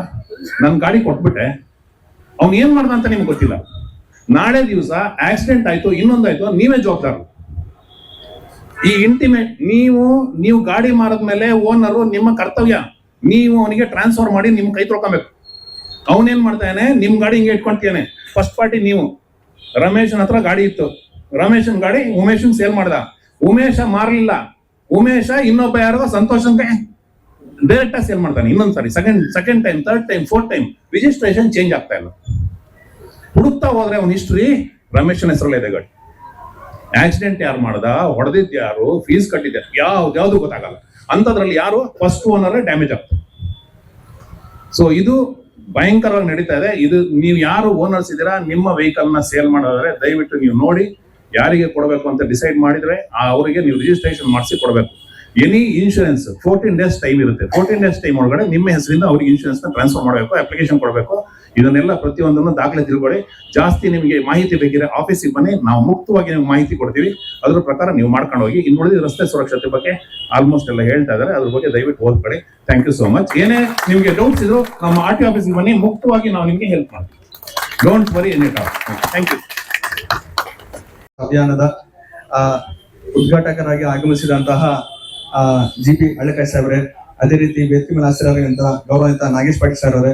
ನನ್ ಗಾಡಿ ಕೊಟ್ಬಿಟ್ಟೆ, ಅವ್ನು ಏನ್ ಮಾಡ್ದ ಅಂತ ನಿಮ್ಗೆ ಗೊತ್ತಿಲ್ಲ. ನಾಳೆ ದಿವಸ ಆಕ್ಸಿಡೆಂಟ್ ಆಯ್ತು, ಇನ್ನೊಂದಾಯ್ತು, ನೀವೇ ಜವಾಬ್ದಾರರು. ಈ ಇಂಟಿಮೇಟ್ ನೀವು ಗಾಡಿ ಮಾರದ್ಮೇಲೆ ಓನರು ನಿಮ್ಮ ಕರ್ತವ್ಯ, ನೀವು ಅವನಿಗೆ ಟ್ರಾನ್ಸ್ಫರ್ ಮಾಡಿ ನಿಮ್ ಕೈ ತೊಳ್ಕೊಬೇಕು. ಅವನೇನ್ ಮಾಡ್ತಾನೆ, ನಿಮ್ ಗಾಡಿ ಹಿಂಗೆ ಇಟ್ಕೊಂತಾನೆ. ಫಸ್ಟ್ ಪಾರ್ಟಿ ನೀವು, ರಮೇಶನ್ ಹತ್ರ ಗಾಡಿ ಇತ್ತು, ರಮೇಶನ್ ಗಾಡಿ ಉಮೇಶನ್ ಸೇಲ್ ಮಾಡ್ದ, ಉಮೇಶ ಮಾರ್ಲಿಲ್ಲ, ಉಮೇಶ ಇನ್ನೊಬ್ಬ ಯಾರೋ ಸಂತೋಷನ್ಗೆ ಡೈರೆಕ್ಟ್ ಆಗಿ ಸೇಲ್ ಮಾಡ್ತಾನೆ. ಇನ್ನೊಂದ್ಸರಿ second time, third time, 4th time registration change ಆಗ್ತಾ ಇಲ್ಲ. ಹುಡುಕ್ತಾ ಹೋದ್ರೆ ಅವ್ನ ಹಿಸ್ಟ್ರಿ ರಮೇಶನ ಹೆಸರಲ್ಲೇ ಇದೆ ಗಾಡಿ. ಆಕ್ಸಿಡೆಂಟ್ ಯಾರು ಮಾಡ್ದ, ಹೊಡೆದಿದ್ ಯಾರು, ಫೀಸ್ ಕಟ್ಟಿದ್ದೆ ಯಾವ್ದು ಗೊತ್ತಾಗಲ್ಲ. ಅಂತದ್ರಲ್ಲಿ ಯಾರು ಫಸ್ಟ್ ಓನರ್ ಡ್ಯಾಮೇಜ್ ಆಗ್ತದೆ. ಸೊ ಇದು ಭಯಂಕರವಾಗಿ ನಡೀತಾ ಇದೆ. ಇದು ನೀವು ಯಾರು ಓನರ್ಸ್ ಇದ್ದೀರಾ, ನಿಮ್ಮ ವೆಹಿಕಲ್ ನ ಸೇಲ್ ಮಾಡೋದಾದ್ರೆ ದಯವಿಟ್ಟು ನೀವು ನೋಡಿ ಯಾರಿಗೆ ಕೊಡಬೇಕು ಅಂತ ಡಿಸೈಡ್ ಮಾಡಿದ್ರೆ ಅವರಿಗೆ ನೀವು ರಿಜಿಸ್ಟ್ರೇಷನ್ ಮಾಡಿಸಿ ಕೊಡಬೇಕು. ಎನಿ ಇನ್ಶೂರೆನ್ಸ್ 14 days ಟೈಮ್ ಇರುತ್ತೆ. 14 days ಟೈಮ್ ಒಳಗಡೆ ನಿಮ್ಮ ಹೆಸರಿಂದ ಅವ್ರಿಗೆ ಇನ್ಶೂರೆನ್ಸ್ ನ ಟ್ರಾನ್ಸ್ಫರ್ ಮಾಡಬೇಕು, ಅಪ್ಲಿಕೇಶನ್ ಕೊಡಬೇಕು. ಇದನ್ನೆಲ್ಲ ಪ್ರತಿಯೊಂದನ್ನು ದಾಖಲೆ ತಿಳ್ಕೊಳ್ಳಿ. ಜಾಸ್ತಿ ನಿಮಗೆ ಮಾಹಿತಿ ಬೇಕಿದ್ರೆ ಆಫೀಸಿಗೆ ಬನ್ನಿ, ನಾವು ಮುಕ್ತವಾಗಿ ನಿಮ್ಗೆ ಮಾಹಿತಿ ಕೊಡ್ತೀವಿ. ಅದ್ರ ಪ್ರಕಾರ ನೀವು ಮಾಡ್ಕೊಂಡು ಹೋಗಿ. ಇನ್ನುಳಿದ ರಸ್ತೆ ಸುರಕ್ಷತೆ ಬಗ್ಗೆ ಆಲ್ಮೋಸ್ಟ್ ಎಲ್ಲ ಹೇಳ್ತಾ ಇದ್ದಾರೆ, ಅದ್ರ ಬಗ್ಗೆ ದಯವಿಟ್ಟು ಓದ್ಕೊಳ್ಳಿ. Thank you so much. ಏನೇ ನಿಮಗೆ ಡೌಟ್ಸ್ ಇದ್ರು ನಮ್ಮ RTO ಆಫೀಸಿಗೆ ಬನ್ನಿ, ಮುಕ್ತವಾಗಿ ನಾವು ನಿಮಗೆ ಹೆಲ್ಪ್ ಮಾಡ್ತೀವಿ. Don't worry any doubt. Thank you. ಅಭಿಯಾನದ ಉದ್ಘಾಟಕರಾಗಿ ಆಗಮಿಸಿದಂತಹ GP ಹಳ್ಳಿಕಾಯಿ ಸಾಹೇಬ್ರೆ, ಅದೇ ರೀತಿ ವೇದಿಕೆ ಮೇಲೆ ಹಾಜರಾಗಿರುವಂತಹ ಗೌರವಿತ ನಾಗೇಶ್ ಪಾಟೀಲ್ ಸರ್ ಅವರೇ,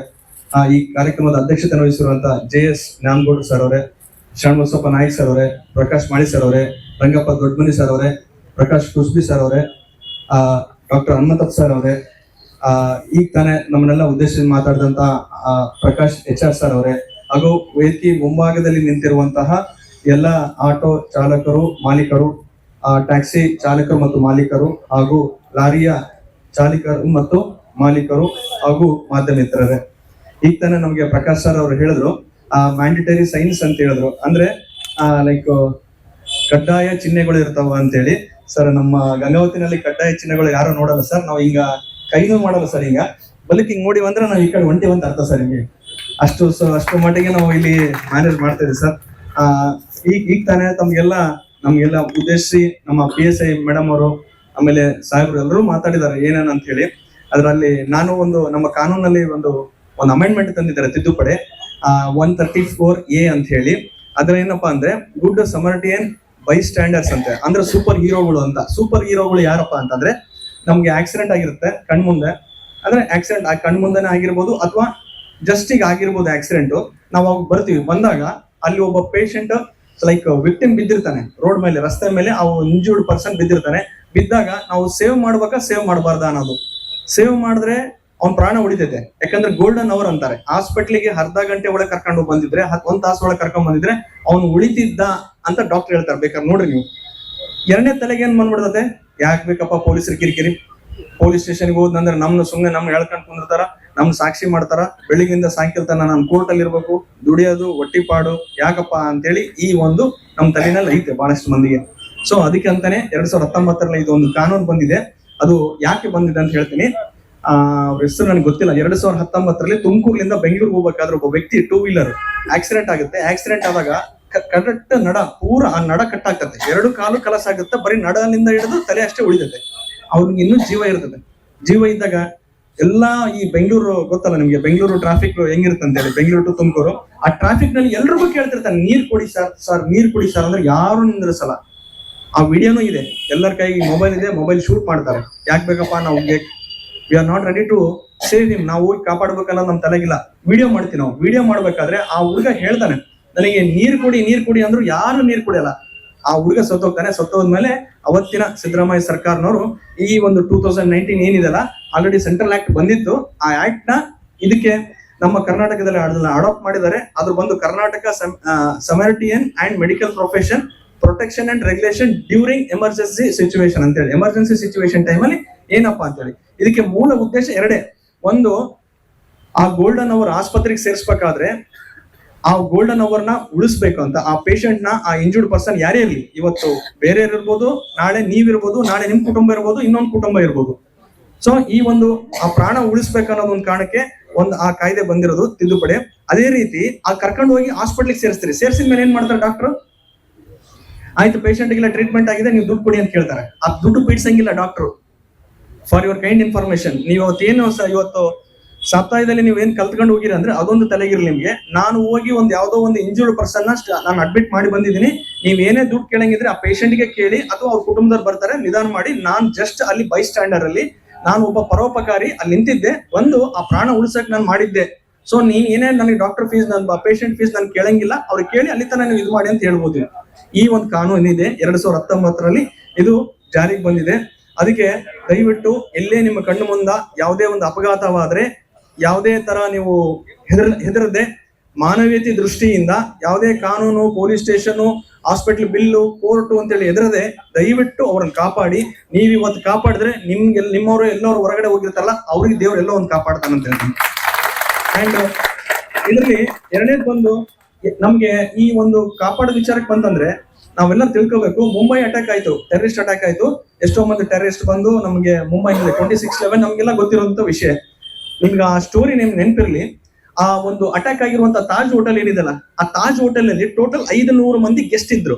ಈ ಕಾರ್ಯಕ್ರಮದ ಅಧ್ಯಕ್ಷತೆ ವಹಿಸಿರುವಂತಹ JS ಜ್ಞಾನಗೌಡ ಸರ್ ಅವರೇ, ಶರಣಬಸಪ್ಪ ನಾಯ್ಕ್ ಸರ್ ಅವರೇ, ಪ್ರಕಾಶ್ ಮಾಳಿ ಸರ್ ಅವರೇ, ರಂಗಪ್ಪ ದೊಡ್ಡಮನಿ ಸರ್ ಅವರೇ, ಪ್ರಕಾಶ್ ಕುಸ್ಬಿ ಸರ್ ಅವರೇ, ಡಾಕ್ಟರ್ ಹನುಮಂತಪ್ಪ ಸರ್ ಅವರೇ, ಈಗ ತಾನೇ ನಮ್ಮನ್ನೆಲ್ಲ ಉದ್ದೇಶಿಸಿ ಮಾತಾಡಿದಂತ ಪ್ರಕಾಶ್ HR ಸರ್ ಅವರೇ, ಹಾಗೂ ವೇದಿಕೆ ಮುಂಭಾಗದಲ್ಲಿ ನಿಂತಿರುವಂತಹ ಎಲ್ಲ ಆಟೋ ಚಾಲಕರು, ಮಾಲೀಕರು, ಟ್ಯಾಕ್ಸಿ ಚಾಲಕರು ಮತ್ತು ಮಾಲೀಕರು, ಹಾಗೂ ಲಾರಿಯ ಚಾಲಕರು ಮತ್ತು ಮಾಲೀಕರು, ಹಾಗೂ ಮಾಧ್ಯಮ ಮಿತ್ರರೇ. ಈಗ ತಾನೇ ನಮ್ಗೆ ಪ್ರಕಾಶ್ ಸರ್ ಅವರು ಹೇಳಿದ್ರು ಮ್ಯಾಂಡೇಟರಿ ಸೈನ್ಸ್ ಅಂತ ಹೇಳಿದ್ರು. ಅಂದ್ರೆ ಲೈಕ್ ಕಡ್ಡಾಯ ಚಿಹ್ನೆಗಳು ಇರ್ತಾವ ಅಂತೇಳಿ. ಸರ್ ನಮ್ಮ ಗಂಗಾವತಿನಲ್ಲಿ ಕಡ್ಡಾಯ ಚಿಹ್ನೆಗಳು ಯಾರು ನೋಡಲ್ಲ ಸರ್. ನಾವು ಈಗ ಕೈನೂ ಮಾಡಲ್ಲ ಸರ್. ಈಗ ಬಲಿಕ್ ಹಿಂಗ್ ನೋಡಿ ಬಂದ್ರೆ ನಾವು ಈ ಕಡೆ ಒಂಟಿ ಅಂತ ಅರ್ಥ ಸರ್. ಹಿಂಗೆ ಅಷ್ಟು ಮಟ್ಟಿಗೆ ನಾವು ಇಲ್ಲಿ ಮ್ಯಾನೇಜ್ ಮಾಡ್ತಾ ಇದ್ದೀವಿ ಸರ್. ಈಗ ತಾನೇ ನಮ್ಗೆಲ್ಲ ಉದ್ದೇಶಿಸಿ ನಮ್ಮ PSI ಮೇಡಮ್ ಅವರು, ಆಮೇಲೆ ಸಾಹೇಬ್ರು ಎಲ್ಲರೂ ಮಾತಾಡಿದ್ದಾರೆ ಏನೇನ್ ಅಂತ ಹೇಳಿ. ಅದರಲ್ಲಿ ನಾನು ನಮ್ಮ ಕಾನೂನಲ್ಲಿ ಒಂದು ಅಮೆಂಡ್ಮೆಂಟ್ ತಂದಿದ್ದಾರೆ, ತಿದ್ದುಪಡಿ 134A ಅಂತ ಹೇಳಿ. ಅದ್ರ ಏನಪ್ಪಾ ಅಂದ್ರೆ ಗುಡ್ ಸಮರಿಟಿಯನ್ ಬೈ ಸ್ಟ್ಯಾಂಡರ್ಡ್ಸ್ ಅಂತ, ಅಂದ್ರೆ ಸೂಪರ್ ಹೀರೋಗಳು ಅಂತ. ಸೂಪರ್ ಹೀರೋಗಳು ಯಾರಪ್ಪ ಅಂತಂದ್ರೆ, ನಮ್ಗೆ ಆಕ್ಸಿಡೆಂಟ್ ಆಗಿರುತ್ತೆ ಕಣ್ಮುಂದೆ, ಅಂದ್ರೆ ಆಕ್ಸಿಡೆಂಟ್ ಕಣ್ಮುಂದೆನೇ ಆಗಿರ್ಬೋದು ಅಥವಾ ಜಸ್ಟ್ ಈಗ ಆಗಿರ್ಬೋದು ಆಕ್ಸಿಡೆಂಟ್. ನಾವು ಅವಾಗ ಬರ್ತೀವಿ, ಬಂದಾಗ ಅಲ್ಲಿ ಒಬ್ಬ ಪೇಷಂಟ್ ಲೈಕ್ ವಿಕ್ಟಿಮ್ ಬಿದ್ದಿರ್ತಾನೆ ರೋಡ್ ಮೇಲೆ, ರಸ್ತೆ ಮೇಲೆ ಇಂಜೂರ್ಡ್ ಪರ್ಸನ್ ಬಿದ್ದಿರ್ತಾನೆ. ಬಿದ್ದಾಗ ನಾವು ಸೇವ್ ಮಾಡ್ಬೇಕಾ ಸೇವ್ ಮಾಡಬಾರ್ದ ಅನ್ನೋದು. ಸೇವ್ ಮಾಡಿದ್ರೆ ಅವ್ನ ಪ್ರಾಣ ಉಳಿತೈತೆ. ಯಾಕಂದ್ರೆ ಗೋಲ್ಡನ್ ಅವರ್ ಅಂತಾರೆ. ಹಾಸ್ಪಿಟ್ಲಿಗೆ ಅರ್ಧ ಗಂಟೆ ಒಳಗೆ ಕರ್ಕೊಂಡು ಬಂದಿದ್ರೆ, 1 ತಾಸು ಒಳಗೆ ಕರ್ಕೊಂಡ್ ಬಂದಿದ್ರೆ ಅವ್ನು ಉಳಿತಿದ್ದ ಅಂತ ಡಾಕ್ಟರ್ ಹೇಳ್ತಾರೆ. ಬೇಕಾದ್ರೆ ನೋಡ್ರಿ ನೀವು. ಎರಡನೇ ತಲೆಗೆ ಏನ್ ಬಂದ್ಬಿಡ್ತದೆ, ಯಾಕೆ ಬೇಕಪ್ಪ ಪೊಲೀಸರು ಕಿರಿಕಿರಿ. ಪೊಲೀಸ್ ಸ್ಟೇಷನ್ಗೆ ಹೋದ್ನಂದ್ರೆ ನಮ್ಗೆ ಹೇಳ್ಕೊಂಡ್ ಕುಂದಿರ್ತಾರ, ನಮ್ ಸಾಕ್ಷಿ ಮಾಡ್ತಾರ. ಬೆಳಿಗ್ಗಿಂದ ಸಾಯಂಕಾಲ ತನ ನಾನು ಕೋರ್ಟ್ ಅಲ್ಲಿ ಇರ್ಬೇಕು, ದುಡಿಯೋದು ಒಟ್ಟಿಪಾಡು, ಯಾಕಪ್ಪ ಅಂತೇಳಿ ಈ ನಮ್ ತಲೆನಲ್ಲಿ ಐತೆ ಬಹಳಷ್ಟು ಮಂದಿಗೆ. ಸೊ ಅದಕ್ಕೆ ಅಂತಾನೆ 2019ರಲ್ಲಿ ಇದೊಂದು ಕಾನೂನು ಬಂದಿದೆ. ಅದು ಯಾಕೆ ಬಂದಿದೆ ಅಂತ ಹೇಳ್ತೀನಿ. ಅವ್ರ ಹೆಸರು ನನಗೆ ಗೊತ್ತಿಲ್ಲ. 2019ರಲ್ಲಿ ತುಮಕೂರ್ಲಿಂದ ಬೆಂಗಳೂರಿಗೆ ಹೋಗ್ಬೇಕಾದ್ರೆ ಒಬ್ಬ ವ್ಯಕ್ತಿ 2 ವೀಲರ್ ಆಕ್ಸಿಡೆಂಟ್ ಆಗುತ್ತೆ. ಆಕ್ಸಿಡೆಂಟ್ ಆದಾಗ ಕರೆಕ್ಟ್ ಪೂರ ಆ ನಡ ಕಟ್ಟಾಗ್ತದೆ, 2 ಕಾಲು ಕಲಸ ಆಗುತ್ತೆ. ಬರೀ ನಡನಿಂದ ಹಿಡಿದು ತಲೆ ಅಷ್ಟೇ ಉಳಿತದೆ. ಅವ್ನಿಗೆ ಇನ್ನೂ ಜೀವ ಇರ್ತದೆ. ಜೀವ ಇದ್ದಾಗ ಎಲ್ಲಾ ಈ ಬೆಂಗಳೂರು ಗೊತ್ತಲ್ಲ ನಿಮ್ಗೆ, ಬೆಂಗಳೂರು ಟ್ರಾಫಿಕ್ ಹೆಂಗಿರುತ್ತೆ ಅಂತ ಹೇಳಿ, ಬೆಂಗಳೂರು ಟು ತುಮಕೂರು. ಆ ಟ್ರಾಫಿಕ್ ನಲ್ಲಿ ಎಲ್ರಿಗೂ ಕೇಳ್ತಿರ್ತಾನೆ, ನೀರ್ ಕೊಡಿ ಸರ್ ನೀರ್ ಕೊಡಿ ಸರ್ ಅಂದ್ರೆ ಯಾರು ನಿಂದ್ರಿಸಲ್ಲ. ಆ ವಿಡಿಯೋನು ಇದೆ, ಎಲ್ಲರ ಕೈಗೆ ಮೊಬೈಲ್ ಇದೆ, ಮೊಬೈಲ್ ಶೂಟ್ ಮಾಡ್ತಾರೆ. ಯಾಕೆ ಬೇಕಪ್ಪ, ನಾವು we are not ready to save him. ನಾವು ಹೋಗಿ ಕಾಪಾಡ್ಬೇಕಲ್ಲ ನಮ್ ತಲೆಗಿಲ್ಲ. ವಿಡಿಯೋ ಮಾಡ್ತೀವಿ ನಾವು. ವಿಡಿಯೋ ಮಾಡ್ಬೇಕಾದ್ರೆ ಆ ಹುಡುಗ ಹೇಳ್ತಾನೆ, ನನಗೆ ನೀರ್ ಕೊಡಿ ಅಂದ್ರು ಯಾರು ನೀರ್ ಕುಡಿಯಲ್ಲ. ಆ ಹುಡುಗ ಸತ್ತೋಗ್ತಾನೆ. ಸತ್ತೋದ್ಮೇಲೆ ಅವತ್ತಿನ ಸಿದ್ದರಾಮಯ್ಯ ಸರ್ಕಾರನವರು ಈ 2019 ಏನಿದೆಲ್ಲ, ಆಲ್ರೆಡಿ ಸೆಂಟ್ರಲ್ ಆಕ್ಟ್ ಬಂದಿತ್ತು. ಆ ಆಕ್ಟ್ ನ ಇದಕ್ಕೆ ನಮ್ಮ ಕರ್ನಾಟಕದಲ್ಲಿ ಅಡಾಪ್ಟ್ ಮಾಡಿದ್ದಾರೆ. ಅದ್ರ ಬಂದು Karnataka samaritan and medical profession protection and regulation during emergency situation ಅಂತ ಹೇಳಿ. ಎಮರ್ಜೆನ್ಸಿ ಸಿಚುವೇಶನ್ ಟೈಮ್ ಅಲ್ಲಿ ಏನಪ್ಪಾ ಅಂತ ಹೇಳಿ, ಇದಕ್ಕೆ ಮೂಲ ಉದ್ದೇಶ ಎರಡೇ. ಒಂದು, ಆ ಗೋಲ್ಡನ್ ಅವರ್ ಆಸ್ಪತ್ರೆಗೆ ಸೇರಿಸಬೇಕಾದ್ರೆ ಆ ಗೋಲ್ಡನ್ ಅವರ್ ನ ಉಳಿಸ್ಬೇಕು ಅಂತ. ಆ ಪೇಷಂಟ್ ನ, ಆ ಇಂಜೂರ್ಡ್ ಪರ್ಸನ್ ಯಾರೇ ಇರ್ಲಿ, ಇವತ್ತು ಬೇರೆ ಇರ್ಬೋದು, ನಾಳೆ ನೀವಿರ್ಬೋದು, ನಾಳೆ ನಿಮ್ ಕುಟುಂಬ ಇರ್ಬೋದು, ಇನ್ನೊಂದು ಕುಟುಂಬ ಇರ್ಬೋದು. ಸೊ ಈ ಆ ಪ್ರಾಣ ಉಳಿಸ್ಬೇಕು ಅನ್ನೋದು ಒಂದು ಕಾರಣಕ್ಕೆ ಆ ಕಾಯ್ದೆ ಬಂದಿರೋದು, ತಿದ್ದುಪಡಿ. ಅದೇ ರೀತಿ ಆ ಕರ್ಕೊಂಡು ಹೋಗಿ ಹಾಸ್ಪಿಟ್ಲಿಗೆ ಸೇರಿಸ್ತೀರಿ. ಸೇರಿಸಿದ ಮೇಲೆ ಏನ್ ಮಾಡ್ತಾರೆ ಡಾಕ್ಟರ್? ಆಯ್ತು, ಪೇಷಂಟ್ ಗೆಲ್ಲ ಟ್ರೀಟ್ಮೆಂಟ್ ಆಗಿದೆ, ನೀವು ದುಡ್ಡು ಕೊಡಿ ಅಂತ ಕೇಳ್ತಾರೆ. ಆ ದುಡ್ಡು ಪೀಡ್ಸಂಗಿಲ್ಲ doctor. For your kind information, ನೀವು ಇವತ್ತು ಸಪ್ತಾಹದಲ್ಲಿ ನೀವು ಏನ್ ಕಲ್ತ್ಕೊಂಡು ಹೋಗಿರಿ ಅಂದ್ರೆ ಅದೊಂದು ತಲೆಗಿರ್ಲಿ ನಿಮ್ಗೆ. ನಾನು ಹೋಗಿ ಯಾವ್ದೋ ಒಂದು ಇಂಜೂರ್ಡ್ ಪರ್ಸನ್ ನಾನು ಅಡ್ಮಿಟ್ ಮಾಡಿ ಬಂದಿದ್ದೀನಿ, ನೀವ್ ಏನೇ ದುಡ್ಡು ಕೇಳಂಗಿದ್ರೆ ಆ ಪೇಷಂಟ್ ಗೆ ಕೇಳಿ, ಅಥವಾ ಅವ್ರ ಕುಟುಂಬದವ್ರು ಬರ್ತಾರೆ, ನಿಧಾನ ಮಾಡಿ. ನಾನ್ ಜಸ್ಟ್ ಅಲ್ಲಿ ಬೈ ಸ್ಟ್ಯಾಂಡರ್ ಅಲ್ಲಿ, ನಾನು ಒಬ್ಬ ಪರೋಪಕಾರಿ ಅಲ್ಲಿ ನಿಂತಿದ್ದೆ, ಆ ಪ್ರಾಣ ಉಳಿಸಕ್ ನಾನು ಮಾಡಿದ್ದೆ. ಸೊ ನೀನ್ ಏನೇ ನನಗೆ ಡಾಕ್ಟರ್ ಫೀಸ್, ನನ್ನ ಪೇಷಂಟ್ ಫೀಸ್ ನಾನು ಕೇಳಂಗಿಲ್ಲ, ಅವ್ರಿಗೆ ಕೇಳಿ ಅಲ್ಲಿ ತನ ನೀವು ಇದು ಮಾಡಿ ಅಂತ ಹೇಳ್ಬೋದು. ಈ ಒಂದು ಕಾನೂನು ಇದೆ 2019ರಲ್ಲಿ ಇದು ಜಾರಿಗೆ ಬಂದಿದೆ. ಅದಕ್ಕೆ ದಯವಿಟ್ಟು ಎಲ್ಲೇ ನಿಮ್ಮ ಕಣ್ಣು ಮುಂದ ಯಾವುದೇ ಒಂದು ಅಪಘಾತವಾದ್ರೆ ಯಾವುದೇ ತರ ನೀವು ಹೆದರದೆ ಮಾನವೀಯತೆ ದೃಷ್ಟಿಯಿಂದ ಯಾವುದೇ ಕಾನೂನು, police station, hospital bill, court ಅಂತೇಳಿ ಎದುರದೆ ದಯವಿಟ್ಟು ಅವ್ರನ್ನ ಕಾಪಾಡಿ. ನೀವ್ ಇವತ್ತು ಕಾಪಾಡಿದ್ರೆ ನಿಮ್ಮವರು ಎಲ್ಲರೂ ಹೊರಗಡೆ ಹೋಗಿರ್ತಾರಲ್ಲ ಅವ್ರಿಗೆ ದೇವ್ರು ಎಲ್ಲೋ ಒಂದು ಕಾಪಾಡ್ತಾನಂತ ಹೇಳ್ತೀನಿ. ಅಂಡ್ ಇದರಲ್ಲಿ ಎರಡನೇದು ಬಂದು ನಮ್ಗೆ ಈ ಒಂದು ಕಾಪಾಡೋ ವಿಚಾರಕ್ಕೆ ಬಂತಂದ್ರೆ ನಾವೆಲ್ಲ ತಿಳ್ಕೋಬೇಕು. ಮುಂಬೈ ಅಟ್ಯಾಕ್ ಆಯ್ತು, ಟೆರರಿಸ್ಟ್ ಅಟ್ಯಾಕ್ ಆಯ್ತು. ಎಷ್ಟೋ ಮಂದಿ ಟೆರರಿಸ್ಟ್ ಬಂದು ನಮ್ಗೆ ಮುಂಬೈನಲ್ಲಿ 26/11 ನಮ್ಗೆಲ್ಲ ಗೊತ್ತಿರುವಂತ ವಿಷಯ. ನಿಮ್ಗೆ ಆ ಸ್ಟೋರಿ ನೆನಪಿರ್ಲಿ. ಆ ಒಂದು ಅಟ್ಯಾಕ್ ಆಗಿರುವಂತ ತಾಜ್ ಹೋಟೆಲ್ ಏನಿದೆಲ್ಲ, ಆ ತಾಜ್ ಹೋಟೆಲ್ ನಲ್ಲಿ ಟೋಟಲ್ 500 ಮಂದಿ ಗೆಸ್ಟ್ ಇದ್ರು.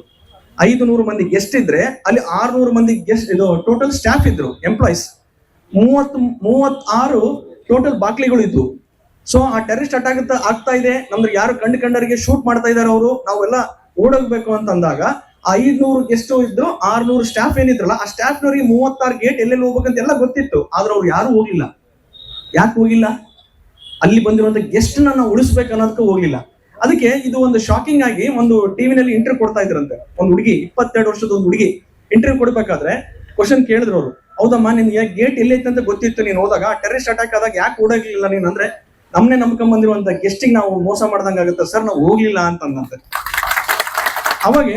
500 ಮಂದಿ ಗೆಸ್ಟ್ ಇದ್ರೆ ಅಲ್ಲಿ 600 ಮಂದಿ ಗೆಸ್ಟ್ ಇದು ಟೋಟಲ್ ಸ್ಟಾಫ್ ಇದ್ರು, ಎಂಪ್ಲಾಯ್ಸ್. 36 ಟೋಟಲ್ ಬಾಕ್ಲಿಗಳು ಇದ್ವು. ಸೊ ಆ ಟೆರರಿಸ್ಟ್ ಅಟ್ಯಾಕ್ ಆಗ್ತಾ ಇದೆ, ನಮ್ಗೆ ಯಾರು ಕಂಡರಿಗೆ ಶೂಟ್ ಮಾಡ್ತಾ ಇದಾರೆ ಅವರು, ನಾವೆಲ್ಲ ಓಡೋಗ್ಬೇಕು ಅಂತ ಅಂದಾಗ 500 ಗೆಸ್ಟ್ ಇದ್ರು, 600 ಸ್ಟಾಫ್ ಏನಿದ್ರಲ್ಲ ಆ ಸ್ಟಾಫ್ ನವರಿಗೆ 36 ಗೇಟ್ ಎಲ್ಲೆಲ್ಲಿ ಹೋಗ್ಬೇಕಂತ ಎಲ್ಲ ಗೊತ್ತಿತ್ತು. ಆದ್ರೆ ಅವ್ರು ಯಾರು ಹೋಗಿಲ್ಲ. ಯಾಕೆ ಹೋಗಿಲ್ಲ? ಅಲ್ಲಿ ಬಂದಿರುವಂತ ಗೆಸ್ಟ್ ನಾವು ಉಳಿಸ್ಬೇಕು ಅನ್ನೋದಕ್ಕೆ ಹೋಗಿಲ್ಲ. ಅದಕ್ಕೆ ಇದು ಒಂದು ಶಾಕಿಂಗ್ ಆಗಿ ಒಂದು ಟಿವಿನಲ್ಲಿ ಇಂಟರ್ವ್ಯೂ ಕೊಡ್ತಾ ಇದ್ರಂತೆ. ಒಂದು ಹುಡುಗಿ, 22 ವರ್ಷದ ಒಂದು ಹುಡುಗಿ ಇಂಟರ್ವ್ಯೂ ಕೊಡ್ಬೇಕಾದ್ರೆ ಕ್ವಶನ್ ಕೇಳಿದ್ರು ಅವರು, ಹೌದಮ್ಮ ನಿನ್ಗೆ ಗೇಟ್ ಎಲ್ಲೈತೆ ಅಂತ ಗೊತ್ತಿತ್ತು, ನೀನು ಹೋದಾಗ ಟೆರರಿಸ್ಟ್ ಅಟ್ಯಾಕ್ ಆದಾಗ ಯಾಕೆ ಓಡಾಗ್ಲಿಲ್ಲ ನೀನ್? ಅಂದ್ರೆ ನಮ್ನೆ ನಂಬ್ಕೊಂಡ್ ಬಂದಿರುವಂತ ಗೆಸ್ಟಿಗೆ ನಾವು ಮೋಸ ಮಾಡ್ದಂಗ ಆಗುತ್ತೆ ಸರ್, ನಾವು ಹೋಗ್ಲಿಲ್ಲ ಅಂತಂದಂತೆ. ಅವಾಗ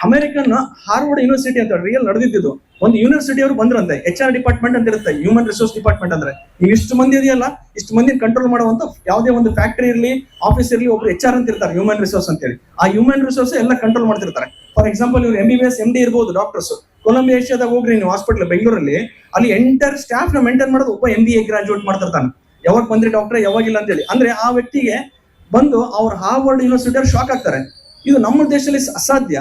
ಅಮೆರಿಕನ್ ಹಾರ್ವರ್ಡ್ ಯೂನಿವರ್ಸಿಟಿ ಅಂತ ರಿಯಲ್ ನಡೆದಿದ್ದು ಒಂದು ಯೂನಿವರ್ಸಿಟಿ ಅವರು ಬಂದ್ರಂತೆ. HR ಡಿಪಾರ್ಟ್ಮೆಂಟ್ ಅಂತ ಇರುತ್ತೆ, ಹ್ಯೂಮನ್ ರಿಸೋರ್ಸ್ ಡಿಪಾರ್ಟ್ಮೆಂಟ್. ಅಂದ್ರೆ ನೀವು ಇಷ್ಟು ಮಂದಿ ಇದೆಯಲ್ಲ, ಇಷ್ಟು ಮಂದಿ ಕಂಟ್ರೋಲ್ ಮಾಡುವಂತ ಯಾವುದೇ ಒಂದು ಫ್ಯಾಕ್ಟರಿ ಇರಲಿ, ಆಫೀಸ್ ಇರಲಿ, ಒಬ್ರು HR ಅಂತ ಇರ್ತಾರೆ, ಹ್ಯೂಮನ್ ರಿಸೋರ್ಸ್ ಅಂತ ಹೇಳಿ. ಆ ಹ್ಯೂಮನ್ ರಿಸೋರ್ಸ್ ಎಲ್ಲ ಕಂಟ್ರೋಲ್ ಮಾಡ್ತಿರ್ತಾರೆ. ಫಾರ್ ಎಕ್ಸಾಂಪಲ್ ಇವ್ರು MBBS MD ಇರ್ಬೋದು, ಡಾಕ್ಟರ್ಸ್. ಕೊಲಂಬಿಯಾ ಏಷ್ಯಾದಾಗ ಹೋಗ್ರಿ ನೀವು ಹಾಸ್ಪಿಟಲ್ ಬೆಂಗಳೂರಲ್ಲಿ, ಅಲ್ಲಿ ಎಂಟರ್ ಸ್ಟಾಫ್ ನ ಮೇಂಟೈನ್ ಮಾಡೋದು ಒಬ್ಬ MBA ಗ್ರಾಜುಯೇಟ್ ಮಾಡ್ತಿರ್ತಾನೆ. ಯಾವಾಗ ಬಂದ್ರಿ ಡಾಕ್ಟರ್, ಯಾವಾಗಿಲ್ಲ ಅಂತ ಹೇಳಿ. ಅಂದ್ರೆ ಆ ವ್ಯಕ್ತಿಗೆ ಬಂದು ಅವ್ರ ಹಾರ್ವರ್ಡ್ ಯೂನಿವರ್ಸಿಟಿ ಅವ್ರು ಶಾಕ್ ಆಗ್ತಾರೆ. ಇದು ನಮ್ಮ ದೇಶದಲ್ಲಿ ಅಸಾಧ್ಯ,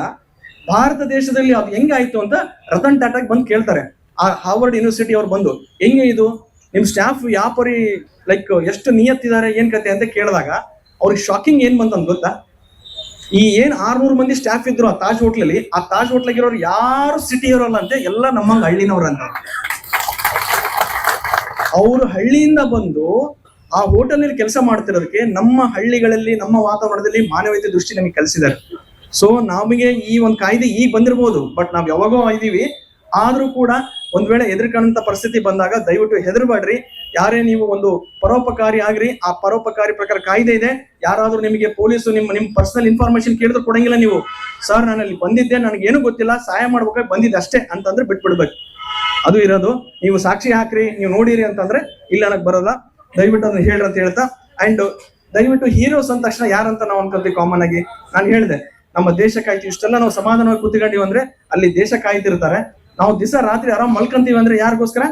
ಭಾರತ ದೇಶದಲ್ಲಿ ಅದು ಹೆಂಗಾಯ್ತು ಅಂತ ರತನ್ ಟಾಟಾಗ್ ಬಂದು ಕೇಳ್ತಾರೆ. ಆ ಹಾರ್ವರ್ಡ್ ಯೂನಿವರ್ಸಿಟಿ ಅವ್ರು ಬಂದು, ಹೆಂಗೆ ಇದು ನಿಮ್ ಸ್ಟಾಫ್ ಯಾವ ಪರಿ ಲೈಕ್ ಎಷ್ಟು ನಿಯತ್ತಿದ್ದಾರೆ ಏನ್ ಕತೆ ಅಂತ ಕೇಳಿದಾಗ ಅವ್ರಿಗೆ ಶಾಕಿಂಗ್ ಏನ್ ಬಂತ ಗೊತ್ತಾ? ಈ ಏನ್ 600 ಮಂದಿ ಸ್ಟಾಫ್ ಇದ್ರು ಆ ತಾಜ್ ಹೋಟ್ಲಲ್ಲಿ, ಆ ತಾಜ್ ಹೋಟ್ಲಾಗಿರೋರು ಯಾರು ಸಿಟಿ ಇರೋಲ್ಲ ಅಂತೆ, ಎಲ್ಲ ನಮ್ಮಂಗ ಹಳ್ಳಿನವ್ರ ಅಂತ. ಅವರು ಹಳ್ಳಿಯಿಂದ ಬಂದು ಆ ಹೋಟೆಲ್ ನಲ್ಲಿ ಕೆಲಸ ಮಾಡ್ತಿರೋದಕ್ಕೆ ನಮ್ಮ ಹಳ್ಳಿಗಳಲ್ಲಿ, ನಮ್ಮ ವಾತಾವರಣದಲ್ಲಿ ಮಾನವೀಯತೆ ದೃಷ್ಟಿ ನಮಗೆ ಕಲಿಸಿದ್ದಾರೆ. ಸೊ ನಮಗೆ ಈ ಒಂದು ಕಾಯ್ದೆ ಈಗ ಬಂದಿರಬಹುದು, ಬಟ್ ನಾವ್ ಯಾವಾಗೋ ಇದೀವಿ. ಆದ್ರೂ ಕೂಡ ಒಂದ್ ವೇಳೆ ಹೆದರ್ಕೊಂಡಂತ ಪರಿಸ್ಥಿತಿ ಬಂದಾಗ ದಯವಿಟ್ಟು ಹೆದರ್ಬೇಡ್ರಿ. ಯಾರೇ ನೀವು ಒಂದು ಪರೋಪಕಾರಿ ಆಗ್ರಿ, ಆ ಪರೋಪಕಾರಿ ಪ್ರಕಾರ ಕಾಯ್ದೆ ಇದೆ. ಯಾರಾದ್ರೂ ನಿಮಗೆ ಪೊಲೀಸು ನಿಮ್ ಪರ್ಸನಲ್ ಇನ್ಫಾರ್ಮೇಶನ್ ಕೇಳಿದ್ರು ಕೊಡಂಗಿಲ್ಲ. ನೀವು ಸರ್ ನಾನು ಅಲ್ಲಿ ಬಂದಿದ್ದೆ, ನನಗೆ ಏನು ಗೊತ್ತಿಲ್ಲ, ಸಹಾಯ ಮಾಡ್ಬೇಕಾಗಿ ಬಂದಿದ್ದೆ ಅಷ್ಟೇ ಅಂತಂದ್ರೆ ಬಿಟ್ಬಿಡ್ಬೇಕು. ಅದು ಇರೋದು. ನೀವು ಸಾಕ್ಷಿ ಹಾಕ್ರಿ, ನೀವು ನೋಡಿರಿ ಅಂತಂದ್ರೆ ಇಲ್ಲ ನನಗೆ ಬರೋಲ್ಲ, ದಯವಿಟ್ಟು ಅದನ್ನ ಹೇಳ್ರಿ ಅಂತ ಹೇಳ್ತಾ. ಅಂಡ್ ದಯವಿಟ್ಟು ಹೀರೋಸ್ ಅಂದ ತಕ್ಷಣ ಯಾರಂತ ನಾವು ಅನ್ಕೊಂತೀವಿ ಕಾಮನ್ ಆಗಿ. ನಾನು ಹೇಳಿದೆ ನಮ್ಮ ದೇಶ ಕಾಯ್ತು, ಇಷ್ಟೆಲ್ಲ ನಾವು ಸಮಾಧಾನವಾಗಿ ಕೂತ್ಕೊಂಡಿವಿ ಅಂದ್ರೆ ಅಲ್ಲಿ ದೇಶ ಕಾಯ್ತಿರ್ತಾರೆ. ನಾವು ದಿವಸ ರಾತ್ರಿ ಆರಾಮ್ ಮಲ್ಕೊಂತೀವಿ ಅಂದ್ರೆ ಯಾರಿಗೋಸ್ಕರ?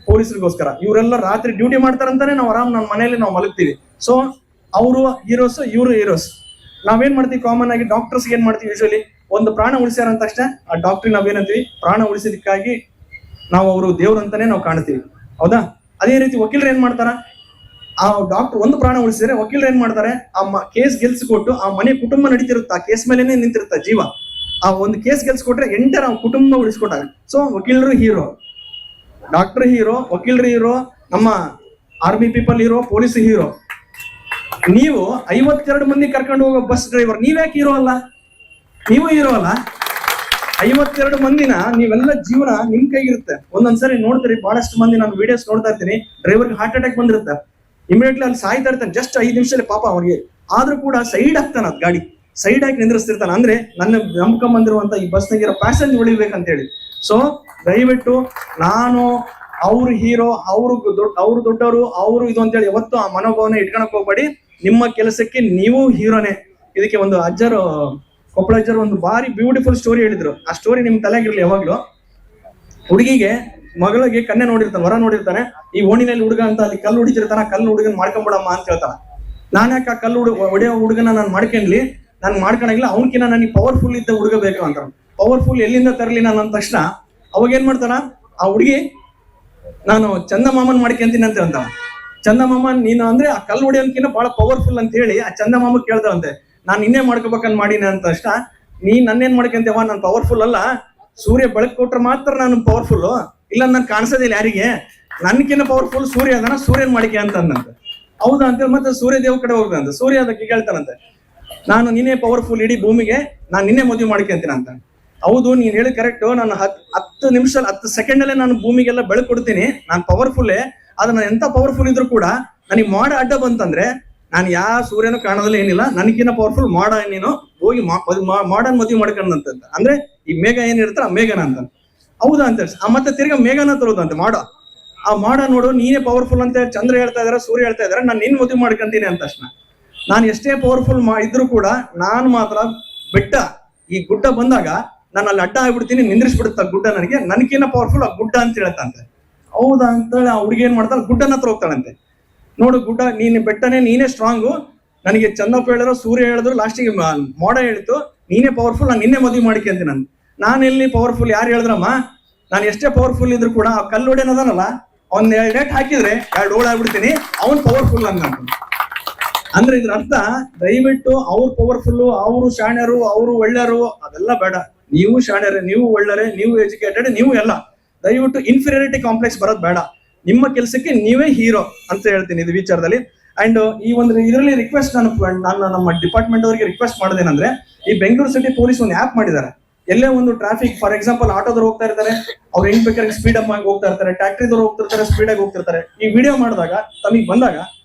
ಪೊಲೀಸರಿಗೋಸ್ಕರ. ಇವರೆಲ್ಲ ರಾತ್ರಿ ಡ್ಯೂಟಿ ಮಾಡ್ತಾರಂತಾನೆ ನಾವು ಆರಾಮ್ ನಮ್ಮ ಮನೆಯಲ್ಲಿ ನಾವು ಮಲಗ್ತೀವಿ. ಸೊ ಅವರು ಹೀರೋಸ್, ಇವರು ಹೀರೋಸ್. ನಾವೇನ್ ಮಾಡ್ತೀವಿ ಕಾಮನ್ ಆಗಿ? ಡಾಕ್ಟರ್ಸ್ ಏನ್ ಮಾಡ್ತೀವಿ ಯೂಶಲಿ, ಒಂದು ಪ್ರಾಣ ಉಳಿಸ್ಯಾರ ಅಂತ ತಕ್ಷಣ ಆ ಡಾಕ್ಟ್ರಿಗೆ ನಾವೇನಂತೀವಿ? ಪ್ರಾಣ ಉಳಿಸಿದಕ್ಕಾಗಿ ನಾವು ಅವರು ದೇವ್ರಂತಾನೆ ನಾವು ಕಾಣ್ತೀವಿ, ಹೌದಾ? ಅದೇ ರೀತಿ ವಕೀಲರು ಏನ್ ಮಾಡ್ತಾರ? ಆ ಡಾಕ್ಟರ್ ಒಂದು ಪ್ರಾಣ ಉಳಿಸಿದ್ರೆ ವಕೀಲರು ಏನ್ ಮಾಡ್ತಾರೆ? ಆ ಕೇಸ್ ಗೆಲ್ಸಿಕೊಟ್ಟು ಆ ಮನೆ ಕುಟುಂಬ ನಡೀತಿರುತ್ತೆ, ಆ ಕೇಸ್ ಮೇಲೆನೆ ನಿಂತಿರುತ್ತೆ ಜೀವ. ಆ ಒಂದು ಕೇಸ್ ಗೆಲ್ಸ್ಕೊಟ್ರೆ ಎಂಟರ್ ಆ ಕುಟುಂಬ ಉಳಿಸ್ಕೊಟ್ಟಾಗ. ಸೊ ವಕೀಲರು ಹೀರೋ, ಡಾಕ್ಟರ್ ಹೀರೋ, ವಕೀಲರು ಹೀರೋ, ನಮ್ಮ army people hero, police hero. ನೀವು 52 ಮಂದಿ ಕರ್ಕೊಂಡು ಹೋಗೋ ಬಸ್ ಡ್ರೈವರ್, ನೀವ್ಯಾಕೆ ಹೀರೋ ಅಲ್ಲ? ನೀವು ಹೀರೋ ಅಲ್ಲ? 52 ಮಂದಿನ ನೀವೆಲ್ಲ ಜೀವನ ನಿಮ್ ಕೈಗಿರುತ್ತೆ. ಒಂದೊಂದ್ಸರಿ ನೋಡ್ತೀರಿ, ಬಹಳಷ್ಟು ಮಂದಿ ನಾನು ವಿಡಿಯೋಸ್ ನೋಡ್ತಾ ಇರ್ತೀನಿ, ಡ್ರೈವರ್ಗೆ ಹಾರ್ಟ್ ಅಟ್ಯಾಕ್ ಬಂದಿರುತ್ತೆ, ಇಮಿಡಿಯೇಟ್ಲಿ ಅಲ್ಲಿ ಸಾಯ್ತಾ ಇರ್ತಾನೆ ಜಸ್ಟ್ 5 ನಿಮಿಷದಲ್ಲಿ ಪಾಪ ಅವ್ರಿಗೆ. ಆದ್ರೂ ಕೂಡ ಸೈಡ್ ಆಗ್ತಾನ ಅದ್ ಗಾಡಿ, ಸೈಡ್ ಆಗಿ ನಿಂದ್ರಿಸ್ತಿರ್ತಾನೆ. ಅಂದ್ರೆ ನನ್ನ ನಂಬ್ಕೊಂಡ್ ಬಂದಿರುವಂತ ಈ ಬಸ್ನಾಗಿರೋ ಪ್ಯಾಸೆಂಜರ್ ಉಳಿಬೇಕಂತ ಹೇಳಿ. ಸೊ ದಯವಿಟ್ಟು ನಾನು ಅವ್ರು ಹೀರೋ, ಅವ್ರು ದೊಡ್ಡವರು, ಅವರು ಇದು ಅಂತೇಳಿ ಯಾವತ್ತು ಆ ಮನೋಭಾವನೆ ಇಟ್ಕೊಳಕ್ ಹೋಗ್ಬೇಡಿ. ನಿಮ್ಮ ಕೆಲಸಕ್ಕೆ ನೀವು ಹೀರೋನೇ. ಇದಕ್ಕೆ ಒಂದು ಅಜ್ಜರು, ಕೊಪ್ಪಳ ಅಜ್ಜರು ಒಂದು ಬಾರಿ ಬ್ಯೂಟಿಫುಲ್ ಸ್ಟೋರಿ ಹೇಳಿದ್ರು. ಆ ಸ್ಟೋರಿ ನಿಮ್ ತಲೆಗಿರ್ಲಿ ಯಾವಾಗ್ಲೂ. ಹುಡುಗಿಗೆ ಮಗಳಿಗೆ ಕನ್ನೆ ನೋಡಿರ್ತಾನೆ, ವರ ನೋಡಿರ್ತಾನೆ. ಈ ಓಣಿನಲ್ಲಿ ಹುಡುಗ ಅಂತ ಅಲ್ಲಿ ಕಲ್ಲು ಹೊಡಿತಿರ್ತಾನ, ಕಲ್ಲು ಹುಡುಗನ್ ಮಾಡ್ಕೊಂಬಿಡಮ್ಮ ಅಂತ ಹೇಳ್ತಾನ. ನಾನ್ ಯಾಕೆ ಆ ಕಲ್ಲು ಹೊಡೆಯೋ ಹುಡುಗನ ನಾನು ಮಾಡ್ಕೊಂಡ್ಲಿ? ನಾನು ಮಾಡ್ಕೊಳಂಗಿಲ್ಲ, ಅವನಕಿನ್ನ ನನಗೆ ಪವರ್ಫುಲ್ ಇದ್ದ ಹುಡುಗ ಬೇಕು ಅಂತ. ಪವರ್ಫುಲ್ ಎಲ್ಲಿಂದ ತರಲಿ ನಾನು ಅಂದ ತಕ್ಷಣ ಅವಾಗ ಏನ್ ಮಾಡ್ತಾನ ಆ ಹುಡುಗಿ, ನಾನು ಚಂದಮಾಮನ್ ಮಾಡ್ಕೊಂತೀನಿ ಅಂತ ಹೇಳ್ತಾನ. ಚಂದಮಾಮನ್ ನೀನು ಅಂದ್ರೆ ಆ ಕಲ್ಲು ಹೊಡೆಯೋನ್ಕಿನ್ನ ಬಹಳ ಪವರ್ಫುಲ್ ಅಂತ ಹೇಳಿ ಆ ಚಂದಮಾಮ ಕೇಳ್ತಾವಂತೆ, ನಾನು ಇನ್ನೇ ಮಾಡ್ಕೋಬೇಕಂತ ಮಾಡೀನಿ ಅಂತ ತಕ್ಷಣ, ನೀ ನನ್ನೇನ್ ಮಾಡ್ಕೊಂತೇವ? ನಾನು ಪವರ್ಫುಲ್ ಅಲ್ಲ, ಸೂರ್ಯ ಬೆಳಕು ಕೊಟ್ರೆ ಮಾತ್ರ ನಾನು ಪವರ್ಫುಲ್, ಇಲ್ಲ ನಾನು ಕಾಣಿಸೋದಿಲ್ಲ ಯಾರಿಗೆ, ನನ್ಕಿನ್ನ ಪವರ್ಫುಲ್ ಸೂರ್ಯ ಅದನ್ನ, ಸೂರ್ಯನ್ ಮಾಡಿಕೆ ಅಂತ ಅಂದಂತೆ. ಹೌದಾ ಅಂತೇಳಿ ಮತ್ತೆ ಸೂರ್ಯ ದೇವ್ ಕಡೆ ಹೋಗ್ದಂತೆ. ಸೂರ್ಯ ಅದಕ್ಕೆ ಕೇಳ್ತಾನಂತೆ, ನಾನು ನಿನ್ನೆ ಪವರ್ಫುಲ್ ಇಡೀ ಭೂಮಿಗೆ, ನಾನು ನಿನ್ನೆ ಮದುವೆ ಮಾಡ್ಕೊಂತೀನಿ ಅಂತ. ಹೌದು ನೀನ್ ಹೇಳಿ ಕರೆಕ್ಟ್, ನಾನು 10 ನಿಮಿಷ 10 ಸೆಕೆಂಡ್ ಅಲ್ಲೇ ನಾನು ಭೂಮಿಗೆಲ್ಲ ಬೆಳಕು ಕೊಡ್ತೀನಿ, ನಾನು ಪವರ್ಫುಲ್ಲೇ. ಆದ್ರೆ ನಾನು ಎಂತ ಪವರ್ಫುಲ್ ಇದ್ರು ಕೂಡ ನನಗೆ ಮಾಡ ಅಡ್ಡ ಬಂತಂದ್ರೆ ನಾನು ಯಾವ ಸೂರ್ಯನೂ ಕಾಣೋದಿಲ್ಲ ಏನಿಲ್ಲ, ನನಗಿನ್ನ ಪವರ್ಫುಲ್ ಮಾಡ ನೀನು ಹೋಗಿ ಮಾಡರ್ನ್ ಮದುವೆ ಮಾಡ್ಕೊಂಡಂತ. ಅಂದ್ರೆ ಈ ಮೇಘ ಏನಿರ್ತಾರ ಆ ಮೇಘನ ಅಂತ. ಹೌದಾ ಅಂತ ಮತ್ತೆ ತಿರ್ಗಾ ಮೇಘನ ತರೋದಂತೆ ಆ ಮಾಡ ನೋಡು ನೀನೇ ಪವರ್ಫುಲ್ ಅಂತ ಚಂದ್ರ ಹೇಳ್ತಾ ಇದಾರೆ, ಸೂರ್ಯ ಹೇಳ್ತಾ ಇದಾರೆ, ನಾನು ನಿನ್ ಮದುವೆ ಮಾಡ್ಕೊಂತೀನಿ ಅಂತ ತಕ್ಷಣ ನಾನು ಎಷ್ಟೇ ಪವರ್ಫುಲ್ ಇದ್ರು ಕೂಡ ನಾನು ಮಾತ್ರ ಬೆಟ್ಟ ಈ ಗುಡ್ಡ ಬಂದಾಗ ನಾನು ಅಲ್ಲಿ ಅಡ್ಡ ಆಗ್ಬಿಡ್ತೀನಿ, ನಿಂದ್ರಿಸ್ಬಿಡುತ್ತ ಗುಡ್ಡ, ನನಗಿನ್ನ ಪವರ್ಫುಲ್ ಆ ಗುಡ್ಡ ಅಂತ ಹೇಳ್ತಂತೆ. ಹೌದಾ ಅಂತೇಳಿ ಆ ಹುಡುಗಿ ಏನ್ ಮಾಡ್ತಾಳೆ, ಗುಡ್ಡನ ಹತ್ರ ಹೋಗ್ತಾಳಂತೆ. ನೋಡು ಗುಡ್ಡ ನೀನ್ ಬೆಟ್ಟನೆ, ನೀನೇ ಸ್ಟ್ರಾಂಗು, ನನಗೆ ಚಂದಪ್ಪ ಹೇಳಿದ್ರು, ಸೂರ್ಯ ಹೇಳಿದ್ರು, ಲಾಸ್ಟಿಗೆ ಮೋಡ ಹೇಳಿತು, ನೀನೇ ಪವರ್ಫುಲ್, ನಾನು ನಿನ್ನೆ ಮದುವೆ ಮಾಡಿಕೊಂತೀನಿ. ನಾನು ಎಲ್ಲಿ ಪವರ್ಫುಲ್, ಯಾರು ಹೇಳಿದ್ರಮ್ಮ? ನಾನು ಎಷ್ಟೇ ಪವರ್ಫುಲ್ ಇದ್ರು ಕೂಡ ಆ ಕಲ್ಲೊಡೆನದಾನಲ್ಲ, ಅವ್ನ 2 ಏಟ್ ಹಾಕಿದ್ರೆ 2 ಓಡಾಗ್ಬಿಡ್ತೀನಿ, ಅವ್ನ್ ಪವರ್ಫುಲ್ ಅಂತ. ಅಂದ್ರೆ ಇದ್ರ ಅರ್ಥ ದಯವಿಟ್ಟು ಅವ್ರು ಪವರ್ಫುಲ್, ಅವರು ಶಾಣ್ಯರು, ಅವರು ಒಳ್ಳೆಯರು ಅದೆಲ್ಲ ಬೇಡ. ನೀವು ಶಾಣ್ಯರೇ, ನೀವು ಒಳ್ಳೆಯರೇ, ನೀವು ಎಜುಕೇಟೆಡ್, ನೀವು ಎಲ್ಲ. ದಯವಿಟ್ಟು ಇನ್ಫೀರಿಯಾರಿಟಿ ಕಾಂಪ್ಲೆಕ್ಸ್ ಬರೋದು ಬೇಡ. ನಿಮ್ಮ ಕೆಲಸಕ್ಕೆ ನೀವೇ ಹೀರೋ ಅಂತ ಹೇಳ್ತೀನಿ ಇದು ವಿಚಾರದಲ್ಲಿ. ಅಂಡ್ ಈ ಒಂದು ಇದರಲ್ಲಿ ರಿಕ್ವೆಸ್ಟ್ ನಾನು ನಮ್ಮ ಡಿಪಾರ್ಟ್ಮೆಂಟ್ ಅವರಿಗೆ ರಿಕ್ವೆಸ್ಟ್ ಮಾಡೋದೇನಂದ್ರೆ, ಈ ಬೆಂಗಳೂರು ಸಿಟಿ ಪೊಲೀಸ್ ಒಂದು ಆ್ಯಪ್ ಮಾಡಿದ್ದಾರೆ. ಎಲ್ಲೇ ಒಂದು ಟ್ರಾಫಿಕ್, ಫಾರ್ ಎಕ್ಸಾಂಪಲ್ ಆಟೋದವ್ರು ಹೋಗ್ತಾ ಇರ್ತಾರೆ, ಅವ್ರು ಹೆಂಗ್ ಬೇಕಾದ್ರೆ ಸ್ಪೀಡ್ ಅಪ್ ಆಗಿ ಹೋಗ್ತಾ ಇರ್ತಾರೆ, ಟ್ಯಾಕ್ಟ್ರಿದವ್ರು ಹೋಗ್ತಿರ್ತಾರೆ, ಸ್ಪೀಡ್ ಆಗಿ ಹೋಗ್ತಿರ್ತಾರೆ. ಈ ವಿಡಿಯೋ ಮಾಡಿದಾಗ ತಮಗೆ ಬಂದಾಗ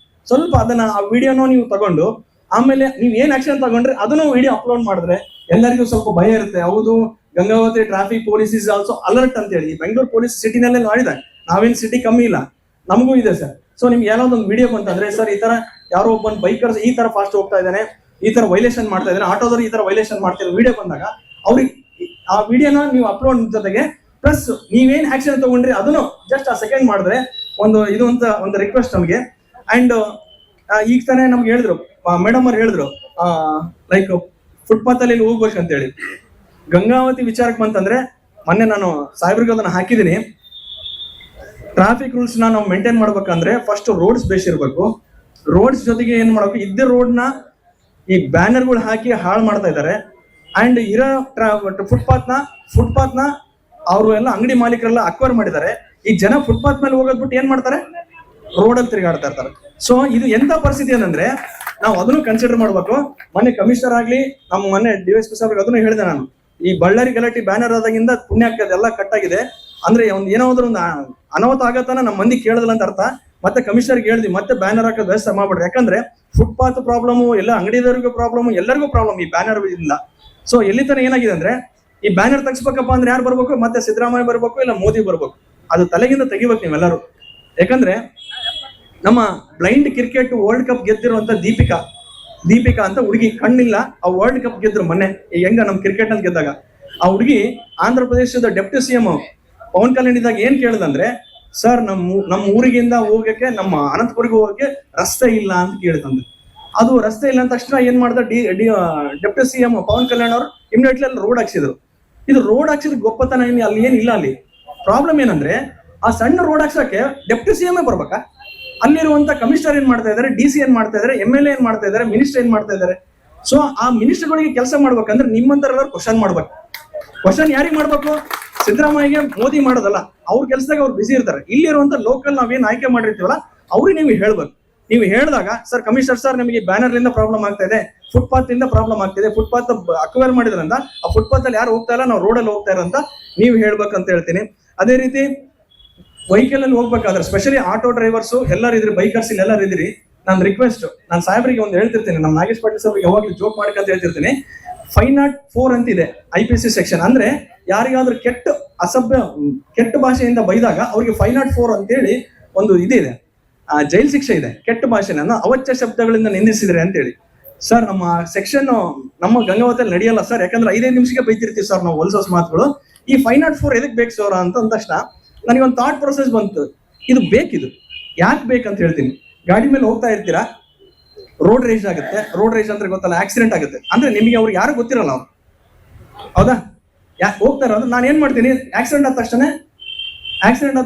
ಸ್ವಲ್ಪ ಅದನ್ನ ಆ ವಿಡಿಯೋನ ನೀವು ತಗೊಂಡು ಆಮೇಲೆ ನೀವ್ ಏನ್ ಆಕ್ಷನ್ ತಗೊಂಡ್ರೆ ಅದನ್ನು ವಿಡಿಯೋ ಅಪ್ಲೋಡ್ ಮಾಡಿದ್ರೆ ಎಲ್ಲರಿಗೂ ಸ್ವಲ್ಪ ಭಯ ಇರುತ್ತೆ. ಹೌದು, Gangavathi traffic police is also alert ಅಂತ ಹೇಳಿ ಬೆಂಗಳೂರು ಪೊಲೀಸ್ ಸಿಟಿನಲ್ಲೇ ಮಾಡಿದ್ದಾರೆ. ನಾವೇನ್ ಸಿಟಿ ಕಮ್ಮಿ ಇಲ್ಲ, ನಮಗೂ ಇದೆ ಸರ್. ಸೊ ನಿಮ್ಗೆ ಯಾವ್ದೊಂದು ವಿಡಿಯೋ ಬಂತಂದ್ರೆ, ಸರ್ ಈ ತರ ಯಾರೋ ಒಬ್ಬ ಬೈಕರ್ಸ್ ಈ ತರ ಫಾಸ್ಟ್ ಹೋಗ್ತಾ ಇದ್ದಾನೆ, ಈ ತರ ವೈಲೇಷನ್ ಮಾಡ್ತಾ ಇದ್ದಾನೆ, ಆಟೋದವ್ರು ಈ ತರ ವೈಲೇಷನ್ ಮಾಡ್ತಿರೋ ವಿಡಿಯೋ ಬಂದಾಗ ಅವ್ರಿಗೆ ಆ ವಿಡಿಯೋನ ನೀವು ಅಪ್ಲೋಡ್ ಜೊತೆಗೆ ಪ್ಲಸ್ ನೀವೇನ್ ಆಕ್ಷನ್ ತಗೊಂಡ್ರಿ ಅದನ್ನು ಜಸ್ಟ್ ಆ ಸೆಕೆಂಡ್ ಮಾಡಿದ್ರೆ ಇದು ಅಂತ ಒಂದು ರಿಕ್ವೆಸ್ಟ್ ನಮಗೆ. ಅಂಡ್ ಈಗ ತಾನೇ ನಮ್ಗೆ ಹೇಳಿದ್ರು, ಮೇಡಮ್ ಅವ್ರು ಹೇಳಿದ್ರು, ಲೈಕ್ ಫುಟ್ಪಾತ್ ಅಲ್ಲಿ ಹೋಗ್ಬೇಕಂತ ಹೇಳಿ. ಗಂಗಾವತಿ ವಿಚಾರಕ್ಕೆ ಬಂತಂದ್ರೆ ಮೊನ್ನೆ ನಾನು ಸಾಹೇಬ್ರಿಗೆ ಅದನ್ನ ಹಾಕಿದೀನಿ. ಟ್ರಾಫಿಕ್ ರೂಲ್ಸ್ ನಾವು ಮೇಂಟೈನ್ ಮಾಡ್ಬೇಕಂದ್ರೆ ಫಸ್ಟ್ ರೋಡ್ಸ್ ಬೇಸ್ ಇರ್ಬೇಕು. ರೋಡ್ಸ್ ಜೊತೆಗೆ ಏನ್ ಮಾಡ್ಬೇಕು, ಇದ್ದ ರೋಡ್ ನ ಈ ಬ್ಯಾನರ್ಗಳು ಹಾಕಿ ಹಾಳು ಮಾಡ್ತಾ ಇದ್ದಾರೆ. ಅಂಡ್ ಇರೋ ಫುಟ್ಪಾತ್ ನ ಅವರು ಎಲ್ಲ ಅಂಗಡಿ ಮಾಲೀಕರೆಲ್ಲ ಅಕ್ವೈರ್ ಮಾಡಿದ್ದಾರೆ. ಈ ಜನ ಫುಟ್ಪಾತ್ ಮೇಲೆ ಹೋಗೋದ್ಬಿಟ್ಟು ಏನ್ ಮಾಡ್ತಾರೆ, ರೋಡ್ ಅಲ್ಲಿ ತಿರುಗಾಡ್ತಾ ಇರ್ತಾರೆ. ಸೊ ಇದು ಎಂತ ಪರಿಸ್ಥಿತಿ ಏನಂದ್ರೆ ನಾವು ಅದನ್ನು ಕನ್ಸಿಡರ್ ಮಾಡ್ಬೇಕು. ಮೊನ್ನೆ ಕಮಿಷನರ್ ಆಗ್ಲಿ, ನಮ್ಮ ಮೊನ್ನೆ DSP ಸಾಹೇಬ್ರಿಗೆ ಅದನ್ನು ಹೇಳಿದೆ ನಾನು, ಈ ಬಳ್ಳಾರಿ ಗಲಾಟೆ ಬ್ಯಾನರ್ ಆದಾಗಿಂದ ಪುಣ್ಯ ಎಲ್ಲ ಕಟ್ ಆಗಿದೆ. ಅಂದ್ರೆ ಏನಾದ್ರು ಒಂದು ಅನಾಹುತ ಆಗತ್ತಾನ ನಮ್ಮ ಮಂದಿ ಕೇಳದಿಲ್ಲ ಅಂತ ಅರ್ಥ. ಮತ್ತೆ ಕಮಿಷನರ್ಗೆ ಹೇಳಿದ್ವಿ, ಮತ್ತೆ ಬ್ಯಾನರ್ ಹಾಕೋದು ವ್ಯವಸ್ಥೆ ಮಾಡ್ಬಿಡ್ರಿ. ಯಾಕಂದ್ರೆ ಫುಟ್ಪಾತ್ ಪ್ರಾಬ್ಲಮ್, ಎಲ್ಲ ಅಂಗಡಿದವರಿಗೂ ಪ್ರಾಬ್ಲಮ್, ಎಲ್ಲರಿಗೂ ಪ್ರಾಬ್ಲಮ್ ಈ ಬ್ಯಾನರ್ ಇಲ್ಲ. ಸೊ ಎಲ್ಲಿ ತನ ಏನಾಗಿದೆ ಅಂದ್ರೆ, ಈ ಬ್ಯಾನರ್ ತೆಗಿಸ್ಬೇಕಪ್ಪ ಅಂದ್ರೆ ಯಾರು ಬರ್ಬೇಕು, ಮತ್ತೆ ಸಿದ್ದರಾಮಯ್ಯ ಬರ್ಬೇಕು, ಇಲ್ಲ ಮೋದಿ ಬರ್ಬೇಕು. ಅದು ತಲೆಗಿಂದ ತೆಗಿಬೇಕು ನೀವೆಲ್ಲರೂ. ಯಾಕಂದ್ರೆ ನಮ್ಮ ಬ್ಲೈಂಡ್ ಕ್ರಿಕೆಟ್ ವರ್ಲ್ಡ್ ಕಪ್ ಗೆದ್ದಿರುವಂತ ದೀಪಿಕಾ ಅಂತ ಹುಡುಗಿ, ಕಣ್ಣಿಲ್ಲ, ಆ ವರ್ಲ್ಡ್ ಕಪ್ ಗೆದ್ರು ಮೊನ್ನೆ. ಹೆಂಗ ನಮ್ ಕ್ರಿಕೆಟ್ ಅಲ್ಲಿ ಗೆದ್ದಾಗ ಆ ಹುಡುಗಿ ಆಂಧ್ರ ಪ್ರದೇಶದ ಡೆಪ್ಟಿ CM ಪವನ್ ಕಲ್ಯಾಣ್ ಇದ್ದಾಗ ಏನ್ ಕೇಳಿದಂದ್ರೆ, ಸರ್ ನಮ್ಮ ಊರಿಗಿಂದ ಹೋಗಕ್ಕೆ, ನಮ್ಮ ಅನಂತಪುರಿಗೆ ಹೋಗಕ್ಕೆ ರಸ್ತೆ ಇಲ್ಲ ಅಂತ ಕೇಳಿದಂದ್ರೆ. ಅದು ರಸ್ತೆ ಇಲ್ಲ ಅಂತ ತಕ್ಷಣ ಏನ್ ಮಾಡ್ದ ಡೆಪ್ಟಿ CM ಪವನ್ ಕಲ್ಯಾಣ್ ಅವರು ಇಮಿಡಿಯೇಟ್ಲಿ ಅಲ್ಲಿ ರೋಡ್ ಹಾಕ್ಸಿದ್ರು. ಇದು ರೋಡ್ ಹಾಕ್ಸಿದ್ ಗೊಪ್ಪತನ ಅಲ್ಲಿ ಏನಿಲ್ಲ. ಅಲ್ಲಿ ಪ್ರಾಬ್ಲಮ್ ಏನಂದ್ರೆ, ಆ ಸಣ್ಣ ರೋಡ್ ಹಾಕ್ಸಕ್ಕೆ ಡೆಪ್ಟಿ CM ಬರ್ಬೇಕಾ? ಅಲ್ಲಿರುವಂತ ಕಮಿಷನರ್ ಏನ್ ಮಾಡ್ತಾ ಇದಾರೆ, DC ಏನ್ ಮಾಡ್ತಾ ಇದಾರೆ, MLA ಏನ್ ಮಾಡ್ತಾ ಇದಾರೆ, ಮಿನಿಸ್ಟರ್ ಏನ್ ಮಾಡ್ತಾ ಇದಾರೆ? ಸೊ ಆ ಮಿನಿಸ್ಟರ್ಗಳಿಗೆ ಕೆಲಸ ಮಾಡ್ಬೇಕಂದ್ರೆ ನಿಮ್ಮಂತರೆಲ್ಲರೂ ಕ್ವಶನ್ ಮಾಡ್ಬೇಕು. ಕ್ವಶನ್ ಯಾರಿಗೆ ಮಾಡ್ಬೇಕು? ಸಿದ್ದರಾಮಯ್ಯಗೆ, ಮೋದಿ ಮಾಡೋದಲ್ಲ. ಅವ್ರ ಕೆಲಸದಾಗ ಅವ್ರು ಬಿಸಿ ಇರ್ತಾರೆ. ಇಲ್ಲಿರುವಂತ ಲೋಕಲ್ ನಾವೇನ್ ಆಯ್ಕೆ ಮಾಡಿರ್ತೀವಲ್ಲ ಅವ್ರಿಗೆ ನೀವು ಹೇಳ್ಬೇಕು. ನೀವು ಹೇಳಿದಾಗ, ಸರ್ ಕಮಿಷನರ್ ಸರ್, ನಿಮಗೆ ಬ್ಯಾನರ್ ಲಿಂದ ಪ್ರಾಬ್ಲಮ್ ಆಗ್ತಾ ಇದೆ, ಫುಟ್ಪಾತ್ ಇಂದ ಪ್ರಾಬ್ಲಮ್ ಆಗ್ತಿದೆ, ಫುಟ್ಪಾತ್ ಅಕ್ವೈರ್ ಮಾಡಿದ್ರಿಂದ ಆ ಫುಟ್ಪಾತ್ ಅಲ್ಲಿ ಯಾರು ಹೋಗ್ತಾ ಇಲ್ಲ, ನಾವು ರೋಡ್ ಅಲ್ಲಿ ಹೋಗ್ತಾ ಇರೋಂತ ನೀವು ಹೇಳ್ಬೇಕಂತ ಹೇಳ್ತೀನಿ. ಅದೇ ರೀತಿ ವೆಹಿಕಲ್ ಅಲ್ಲಿ ಹೋಗ್ಬೇಕಾದ್ರೆ ಸ್ಪೆಷಲಿ ಆಟೋ ಡ್ರೈವರ್ಸ್ ಎಲ್ಲರೂ ಇದ್ರಿ, ಬೈಕರ್ಸ್ ಎಲ್ಲರೂ ಇದ್ರಿ, ನಾನು ರಿಕ್ವೆಸ್ಟ್, ನಾನು ಸಾಹೇಬ್ರಿಗೆ ಒಂದು ಹೇಳ್ತಿರ್ತೀನಿ, ನಮ್ಮ ನಾಗೇಶ್ ಪಾಟೀಲ್ ಸಾಹೇಬ್ರಿಗೆ ಯಾವಾಗಲೂ ಜೋಕ್ ಮಾಡ್ಕೊಂತ ಹೇಳ್ತಿರ್ತೀನಿ. 504 ಅಂತಿದೆ IPC ಸೆಕ್ಷನ್. ಅಂದ್ರೆ ಯಾರಿಗಾದ್ರೂ ಕೆಟ್ಟ ಭಾಷೆಯಿಂದ ಬೈದಾಗ ಅವ್ರಿಗೆ 504 ಅಂತೇಳಿ ಒಂದು ಇದೆ, ಜೈಲ್ ಶಿಕ್ಷೆ ಇದೆ. ಕೆಟ್ಟ ಭಾಷೆನ ಅವಾಚ್ಯ ಶಬ್ದಗಳಿಂದ ನಿಂದಿಸಿದ್ರೆ ಅಂತೇಳಿ. ಸರ್ ನಮ್ಮ ಸೆಕ್ಷನ್ ನಮ್ಮ ಗಂಗಾವತಿಯಲ್ಲಿ ನಡೆಯಲ್ಲ ಸರ್, ಯಾಕಂದ್ರೆ 5 ನಿಮಿಷಕ್ಕೆ ಬೈತಿರ್ತೀವಿ ಸರ್ ನಾವು ಹೊಲ್ಸೋಸ್ ಮಾತುಗಳು. ಈ 504 ಎದಕ್ ಬೇಕು ಸರ್ ಅಂತ ಅಂದ ತಕ್ಷಣ ನನಗೊಂದು ಥಾಟ್ ಪ್ರೊಸೆಸ್ ಬಂತು, ಇದು ಬೇಕಿದು ಯಾಕೆ ಬೇಕಂತ ಹೇಳ್ತೀನಿ. ಗಾಡಿ ಮೇಲೆ ಹೋಗ್ತಾ ಇರ್ತೀರಾ, ರೋಡ್ ರೇಜ್ ಆಗುತ್ತೆ. ರೋಡ್ ರೇಜ್ ಅಂದ್ರೆ ಗೊತ್ತಲ್ಲ, ಆಕ್ಸಿಡೆಂಟ್ ಆಗುತ್ತೆ. ಅಂದ್ರೆ ನಿಮಗೆ ಅವ್ರಿಗೆ ಯಾರು ಗೊತ್ತಿರಲ್ಲ ಅವ್ರು, ಹೌದಾ? ಹೋಗ್ತಾ ಇರೋದು ನಾನು ಏನ್ ಮಾಡ್ತೀನಿ, ಆಕ್ಸಿಡೆಂಟ್ ಆದ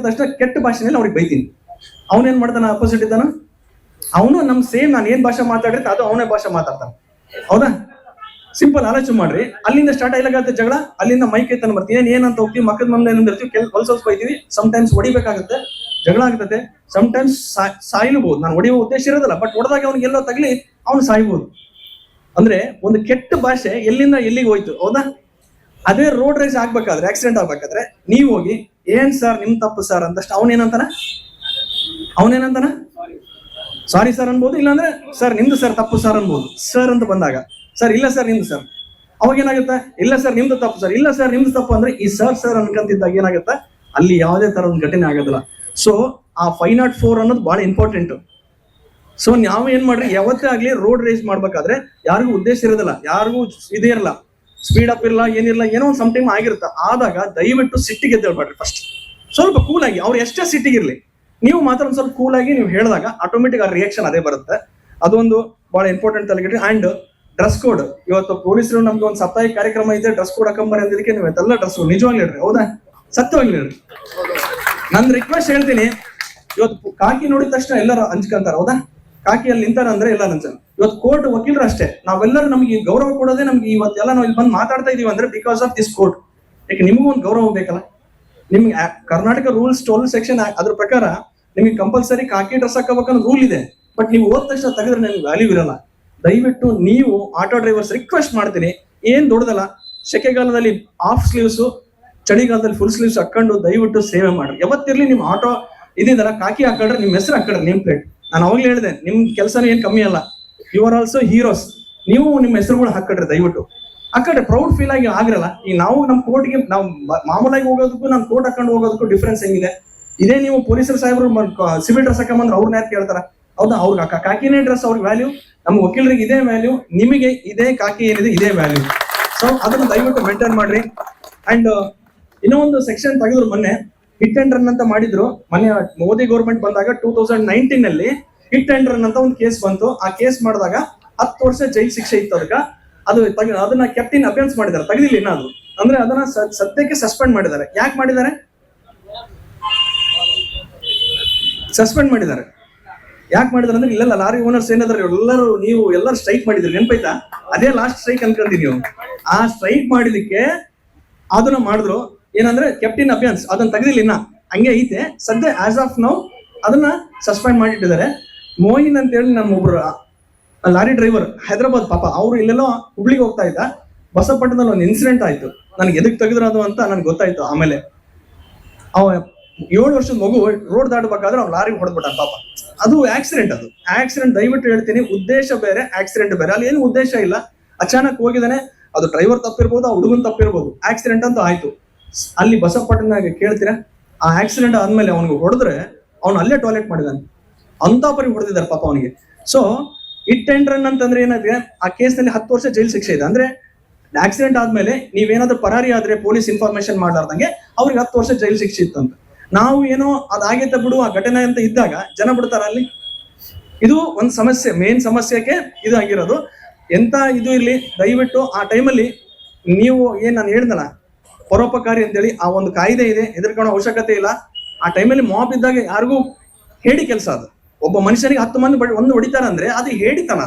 ತಕ್ಷಣ ಕೆಟ್ಟ ಭಾಷೆನಲ್ಲಿ ಅವ್ರಿಗೆ ಬೈತೀನಿ. ಅವನೇನ್ ಮಾಡ್ತಾನೆ, ಅಪೋಸಿಟ್ ಇದ್ದಾನ, ಅವನು ನಮ್ ಸೇಮ್ ನಾನು ಏನ್ ಭಾಷೆ ಮಾತಾಡಿರ್ತ ಅದು ಅವನೇ ಭಾಷೆ ಮಾತಾಡ್ತಾನೆ, ಹೌದಾ? ಸಿಂಪಲ್ ಆಲೋಚನೆ ಮಾಡ್ರಿ. ಅಲ್ಲಿಂದ ಸ್ಟಾರ್ಟ್ ಆಗತ್ತೆ ಜಗಳ, ಅಲ್ಲಿಂದ ಮೈಕ್ ಐತನ ಬರ್ತೀನಿ, ಏನಂತ ಹೋಗ್ತೀವಿ, ಮಕ್ಕದ ಮುಂದೆ ಏನಂದಿರ್ತೀವಿ, ಹೊಲ್ಸೋಸ್ ಬೈತೀವಿ. ಸಮ್ಟೈಮ್ಸ್ ಹೊಡಿಬೇಕಾಗುತ್ತೆ, ಜಗಳ ಆಗ್ತದೆ. ಸಮ್ಟೈಮ್ಸ್ ಸಾಯ್ಲಬಹುದು. ನಾನು ಹೊಡೆಯುವ ಉದ್ದೇಶ ಇರೋದಲ್ಲ, ಬಟ್ ಹೊಡೆದಾಗ ಅವ್ನಿಗೆ ಎಲ್ಲೋ ತಗಲಿ ಅವ್ನು ಸಾಯ್ಬಹುದು. ಅಂದ್ರೆ ಒಂದು ಕೆಟ್ಟ ಭಾಷೆ ಎಲ್ಲಿಂದ ಎಲ್ಲಿಗೆ ಹೋಯ್ತು, ಹೌದಾ? ಅದೇ ರೋಡ್ ರೇಸ್ ಆಗ್ಬೇಕಾದ್ರೆ, ಆಕ್ಸಿಡೆಂಟ್ ಆಗ್ಬೇಕಾದ್ರೆ ನೀವ್ ಹೋಗಿ ಏನ್ ಸರ್ ನಿಮ್ ತಪ್ಪು ಸರ್ ಅಂತಷ್ಟು ಅವನೇನಂತಾನ ಸಾರಿ ಸರ್ ಅನ್ಬೋದು, ಇಲ್ಲಾಂದ್ರೆ ಸರ್ ನಿಮ್ದು ಸರ್ ತಪ್ಪು ಸರ್ ಅನ್ಬೋದು. ಸರ್ ಅಂತ ಬಂದಾಗ ಸರ್ ಇಲ್ಲ ಸರ್ ನಿಮ್ದು ಸರ್, ಅವಾಗ ಏನಾಗುತ್ತೆ, ಇಲ್ಲ ಸರ್ ನಿಮ್ದು ತಪ್ಪು ಸರ್, ಇಲ್ಲ ಸರ್ ನಿಮ್ದು ತಪ್ಪು ಅಂದ್ರೆ ಈ ಸರ್ ಅನ್ಕಂತಿದ್ದಾಗ ಏನಾಗುತ್ತೆ, ಅಲ್ಲಿ ಯಾವುದೇ ತರ ಒಂದು ಘಟನೆ ಆಗೋದಿಲ್ಲ. ಸೊ ಆ 504 ಅನ್ನೋದು ಬಹಳ ಇಂಪಾರ್ಟೆಂಟ್. ಸೊ ನಾವು ಏನ್ ಮಾಡ್ರಿ, ಯಾವತ್ತೇ ಆಗ್ಲಿ ರೋಡ್ ರೇಸ್ ಮಾಡ್ಬೇಕಾದ್ರೆ ಯಾರಿಗೂ ಉದ್ದೇಶ ಇರೋದಿಲ್ಲ, ಯಾರಿಗೂ ಇದೇ ಇರಲ್ಲ, ಸ್ಪೀಡ್ ಅಪ್ ಇರಲ್ಲ, ಏನಿರಲ್ಲ, ಏನೋ ಒಂದು ಸಮ್ ಟೈಮ್ ಆಗಿರುತ್ತೆ. ಆದಾಗ ದಯವಿಟ್ಟು ಸಿಟ್ಟಿಗೆ ಎದ್ದೇಳ್ಬೇಡ್ರಿ. ಫಸ್ಟ್ ಸ್ವಲ್ಪ ಕೂಲ್ ಆಗಿ, ಅವ್ರು ಎಷ್ಟೇ ಸಿಟ್ಟಿಗಿರ್ಲಿ, ನೀವು ಮಾತ್ರ ಒಂದ್ ಸ್ವಲ್ಪ ಕೂಲ್ ಆಗಿ ನೀವು ಹೇಳಿದಾಗ ಆಟೋಮೆಟಿಕ್ ಆ ರಿಯಾಕ್ಷನ್ ಅದೇ ಬರುತ್ತೆ. ಅದೊಂದು ಬಹಳ ಇಂಪಾರ್ಟೆಂಟ್ ತಲೆಗಿಡ್ರಿ. ಅಂಡ್ ಡ್ರೆಸ್ ಕೋಡ್, ಇವತ್ತು ಪೊಲೀಸರು ನಮ್ಗೆ ಒಂದು ಸಾಪ್ತಾಹಿಕ ಕಾರ್ಯಕ್ರಮ ಇದೆ, ಡ್ರೆಸ್ ಕೋಡ್ ಹಾಕೊಂಬರಿ ಅಂದಿದ್ದಕ್ಕೆ ನೀವು ಎಲ್ಲ ಡ್ರೆಸ್ ಕೋಡ್ ನಿಜವಾಗ್ಲಿ ಹೇಳ್ರಿ, ಹೌದಾ, ಸತ್ಯವಾಗ್ಲಿ ಹೇಳ್ರಿ. ನನ್ ರಿಕ್ವೆಸ್ಟ್ ಹೇಳ್ತೀನಿ, ಇವತ್ತು ಕಾಕಿ ನೋಡಿದ ತಕ್ಷಣ ಎಲ್ಲರೂ ಹಂಚ್ಕೊಂತಾರ, ಹೌದಾ, ಕಾಕಿಯಲ್ಲಿ ನಿಂತಾರ ಅಂದ್ರೆ ಎಲ್ಲ ನಂಚನ್. ಇವತ್ತು ಕೋರ್ಟ್ ವಕೀಲರು ಅಷ್ಟೇ, ನಾವೆಲ್ಲರೂ ನಮ್ಗೆ ಗೌರವ ಕೊಡೋದೇ, ನಮ್ಗೆ ಇವತ್ತೆಲ್ಲ ನಾವು ಇಲ್ಲಿ ಬಂದು ಮಾತಾಡ್ತಾ ಇದೀವಿ ಅಂದ್ರೆ ಬಿಕಾಸ್ ಆಫ್ ದಿಸ್ ಕೋರ್ಟ್. ಯಾಕೆ ನಿಮಗೂ ಒಂದು ಗೌರವ ಬೇಕಲ್ಲ. ನಿಮ್ಗೆ ಕರ್ನಾಟಕ ರೂಲ್ಸ್ 12 ಸೆಕ್ಷನ್ ಅದ್ರ ಪ್ರಕಾರ ನಿಮ್ಗೆ ಕಂಪಲ್ಸರಿ ಕಾಕಿ ಡ್ರೆಸ್ ಹಾಕೋಬೇಕನ್ನೋ ರೂಲ್ ಇದೆ. ಬಟ್ ನೀವು ಹೋದ ತಕ್ಷಣ ತೆಗೆದ್ರೆ ನಿಮ್ಗೆ ವ್ಯಾಲ್ಯೂ ಇರಲ್ಲ. ದಯವಿಟ್ಟು ನೀವು ಆಟೋ ಡ್ರೈವರ್ಸ್ ರಿಕ್ವೆಸ್ಟ್ ಮಾಡ್ತೀನಿ, ಏನ್ ದೊಡ್ಡದಲ್ಲ, ಸೆಕೆಗಾಲದಲ್ಲಿ ಹಾಫ್ ಸ್ಲೀವ್ಸ್, ಚಳಿಗಾಲದಲ್ಲಿ ಫುಲ್ ಸ್ಲೀವ್ಸ್ ಹಾಕೊಂಡು ದಯವಿಟ್ಟು ಸೇವೆ ಮಾಡ್ರಿ. ಯಾವತ್ತಿರ್ಲಿ ನಿಮ್ ಆಟೋ ಇದೆಯಲ್ಲ, ಕಾಕಿ ಹಾಕೊಂಡ್ರೆ ನಿಮ್ ಹೆಸರು ಹಾಕೊಂಡ್ರೆ ನೇಮ್ ಪ್ಲೇಟ್. ನಾನು ಅವಾಗ್ಲೇ ಹೇಳಿದೆ, ನಿಮ್ ಕೆಲಸನೂ ಏನ್ ಕಮ್ಮಿ ಅಲ್ಲ, ಯು ಆರ್ ಆಲ್ಸೋ ಹೀರೋಸ್. ನೀವು ನಿಮ್ಮ ಹೆಸರುಗಳು ಹಾಕೊಂಡ್ರೆ ದಯವಿಟ್ಟು ಹಾಕೊಂಡ್ರೆ ಪ್ರೌಡ್ ಫೀಲ್ ಆಗಿ ಆಗಿರಲ್ಲ. ಈಗ ನಾವು ನಮ್ಮ ಕೋರ್ಟ್ಗೆ ನಾವು ಮಾಮೂಲಾಗಿ ಹೋಗೋದಕ್ಕೂ ನಮ್ಮ ಕೋರ್ಟ್ ಹಾಕೊಂಡು ಹೋಗೋದಕ್ಕೂ ಡಿಫ್ರೆನ್ಸ್ ಹೆಂಗಿದೆ. ಇದೇ ನೀವು ಪೊಲೀಸರ ಸಾಹೇಬರು ಸಿವಿಲ್ ಡ್ರೆಸ್ ಹಾಕೊಂಬಂದ್ರೆ ಅವ್ರನ್ನ ಯಾರು ಕೇಳ್ತಾರ, ಹೌದಾ, ಅವ್ರಿಗೆ ಕಾಕಿನೇ ಡ್ರೆಸ್ ಅವ್ರಿಗೆ ವ್ಯಾಲ್ಯೂ, ನಮ್ಮ ವಕೀಲರಿಗೆ ಇದೇ ವ್ಯಾಲ್ಯೂ, ನಿಮಗೆ ಇದೇ ಕಾಕಿ ಏನಿದೆ ಇದೇ ವ್ಯಾಲ್ಯೂ. ಸೊ ಅದನ್ನ ದಯವಿಟ್ಟು ಮೇಂಟೈನ್ ಮಾಡ್ರಿ. ಅಂಡ್ ಇನ್ನೂ ಒಂದು ಸೆಕ್ಷನ್ ತೆಗೆದ್ರು ಮೊನ್ನೆ, ಹಿಟ್ ಅಂಡ್ ರನ್ ಅಂತ ಮಾಡಿದ್ರು. ಮೊನ್ನೆ ಮೋದಿ ಗೌರ್ಮೆಂಟ್ ಬಂದಾಗ 2019 ನಲ್ಲಿ ಹಿಟ್ ಅಂಡ್ ರನ್ ಅಂತ ಒಂದು ಕೇಸ್ ಬಂತು. ಆ ಕೇಸ್ ಮಾಡಿದಾಗ 10 ವರ್ಷ ಜೈಲ್ ಶಿಕ್ಷೆ ಇತ್ತು ಅದಕ್ಕೆ. ಅದನ್ನ ಕೆಪ್ಟಿನ್ ಅಬ್ಯಾನ್ಸ್ ಮಾಡಿದ್ದಾರೆ, ತೆಗೆದಿಲ್ಲ ಇನ್ನಾದ್ರು. ಅಂದ್ರೆ ಅದನ್ನ ಸದ್ಯಕ್ಕೆ ಸಸ್ಪೆಂಡ್ ಮಾಡಿದ್ದಾರೆ. ಯಾಕೆ ಮಾಡಿದ್ದಾರೆ? ಸಸ್ಪೆಂಡ್ ಮಾಡಿದ್ದಾರೆ. ಯಾಕೆ ಮಾಡಿದಾರೆ ಅಂದ್ರೆ, ಇಲ್ಲೆಲ್ಲ ಲಾರಿ ಓನರ್ಸ್ ಏನಾದ್ರೆ ಎಲ್ಲರೂ ಸ್ಟ್ರೈಕ್ ಮಾಡಿದ್ರಿ, ನೆನಪೈತಾ? ಅದೇ ಲಾಸ್ಟ್ ಸ್ಟ್ರೈಕ್ ಅನ್ಕೊಂಡಿ ನೀವು. ಆ ಸ್ಟ್ರೈಕ್ ಮಾಡಿದಕ್ಕೆ ಅದನ್ನ ಮಾಡಿದ್ರು. ಏನಂದ್ರೆ ಕೆಪ್ಟಿನ್ ಅಬ್ಯಾನ್ಸ್, ಅದನ್ನ ತೆಗೆದಿಲ್ಲ ಇನ್ನ, ಹಂಗೆ ಐತೆ ಸದ್ಯ. ಆಸ್ ಆಫ್ ನೌ ಅದನ್ನ ಸಸ್ಪೆಂಡ್ ಮಾಡಿಟ್ಟಿದ್ದಾರೆ. ಮೋಹಿನ್ ಅಂತ ಹೇಳಿ ನಮ್ಮ ಒಬ್ರು ಲಾರಿ ಡ್ರೈವರ್, ಹೈದರಾಬಾದ್ ಪಾಪ, ಅವ್ರು ಇಲ್ಲೆಲ್ಲೋ ಹುಬ್ಳಿಗೆ ಹೋಗ್ತಾ ಇದ್ದ. ಬಸವಪಟ್ಟಣದಲ್ಲಿ ಒಂದು ಇನ್ಸಿಡೆಂಟ್ ಆಯ್ತು. ನನಗೆ ಎದಕ್ ತೆಗೆದ್ರು ಅದು ಅಂತ ನನ್ಗೆ ಗೊತ್ತಾಯ್ತು. ಆಮೇಲೆ ಅವ 7 ವರ್ಷದ ಮಗು ರೋಡ್ ದಾಟಬೇಕಾದ್ರೆ ಅವ್ನು ಲಾರಿ ಹೊಡೆದ್ಬಿಟ್ಟ ಪಾಪ. ಅದು ಆಕ್ಸಿಡೆಂಟ್. ಅದು ಆಕ್ಸಿಡೆಂಟ್. ದಯವಿಟ್ಟು ಹೇಳ್ತೀನಿ, ಉದ್ದೇಶ ಬೇರೆ, ಆಕ್ಸಿಡೆಂಟ್ ಬೇರೆ. ಅಲ್ಲಿ ಏನು ಉದ್ದೇಶ ಇಲ್ಲ, ಅಚಾನಕ್ ಹೋಗಿದ್ದಾನೆ. ಅದು ಡ್ರೈವರ್ ತಪ್ಪಿರ್ಬೋದು, ಆ ಹುಡುಗನ್ ತಪ್ಪಿರ್ಬೋದು. ಆಕ್ಸಿಡೆಂಟ್ ಅಂತ ಆಯ್ತು. ಅಲ್ಲಿ ಬಸವಪಟ್ಟಣದಾಗ ಕೇಳ್ತೀರಾ, ಆ ಆಕ್ಸಿಡೆಂಟ್ ಆದ್ಮೇಲೆ ಅವನಿಗೆ ಹೊಡೆದ್ರೆ ಅವ್ನು ಅಲ್ಲೇ ಟಾಯ್ಲೆಟ್ ಮಾಡಿದಾನೆ. ಅಂತ ಪರಿ ಹೊಡೆದಿದ್ದಾರೆ ಪಾಪ ಅವನಿಗೆ. ಸೊ ಹಿಟ್ ಅಂಡ್ ರನ್ ಅಂತಂದ್ರೆ ಏನಾದ್ರೆ, ಆ ಕೇಸ್ನಲ್ಲಿ 10 ವರ್ಷ ಜೈಲ್ ಶಿಕ್ಷೆ ಇದೆ. ಅಂದ್ರೆ ಆಕ್ಸಿಡೆಂಟ್ ಆದ್ಮೇಲೆ ನೀವೇನಾದ್ರೂ ಪರಾರಿ ಆದ್ರೆ ಪೊಲೀಸ್ ಇನ್ಫಾರ್ಮೇಶನ್ ಮಾಡ್ಲಾರ್ದಂಗೆ ಅವ್ರಿಗೆ 10 ವರ್ಷ ಜೈಲ್ ಶಿಕ್ಷೆ ಇತ್ತಂತ. ನಾವು ಏನೋ ಅದಾಗೈತೆ ಬಿಡು, ಆ ಘಟನೆ ಅಂತ ಇದ್ದಾಗ ಜನ ಬಿಡ್ತಾರ ಅಲ್ಲಿ. ಇದು ಒಂದು ಸಮಸ್ಯೆ, ಮೇನ್ ಸಮಸ್ಯೆಗೆ ಇದು ಆಗಿರೋದು. ಎಂತ ಇದು ಇರ್ಲಿ, ದಯವಿಟ್ಟು ಆ ಟೈಮಲ್ಲಿ ನೀವು ಏನ್ ನಾನು ಹೇಳ್ದಲ್ಲ ಪರೋಪಕಾರಿ ಅಂತೇಳಿ ಆ ಒಂದು ಕಾಯ್ದೆ ಇದೆ, ಹೆದರ್ಕೊಳ್ಳೋ ಅವಶ್ಯಕತೆ ಇಲ್ಲ. ಆ ಟೈಮಲ್ಲಿ ಮಾಬ್ ಇದ್ದಾಗ ಯಾರಿಗೂ ಹೇಳಿ ಕೆಲಸ ಅದು. ಒಬ್ಬ ಮನುಷ್ಯನಿಗೆ 10 ಮಂದಿ ಒಂದು ಹೊಡಿತಾರ ಅಂದ್ರೆ ಅದು ಹೇಳಿತನ,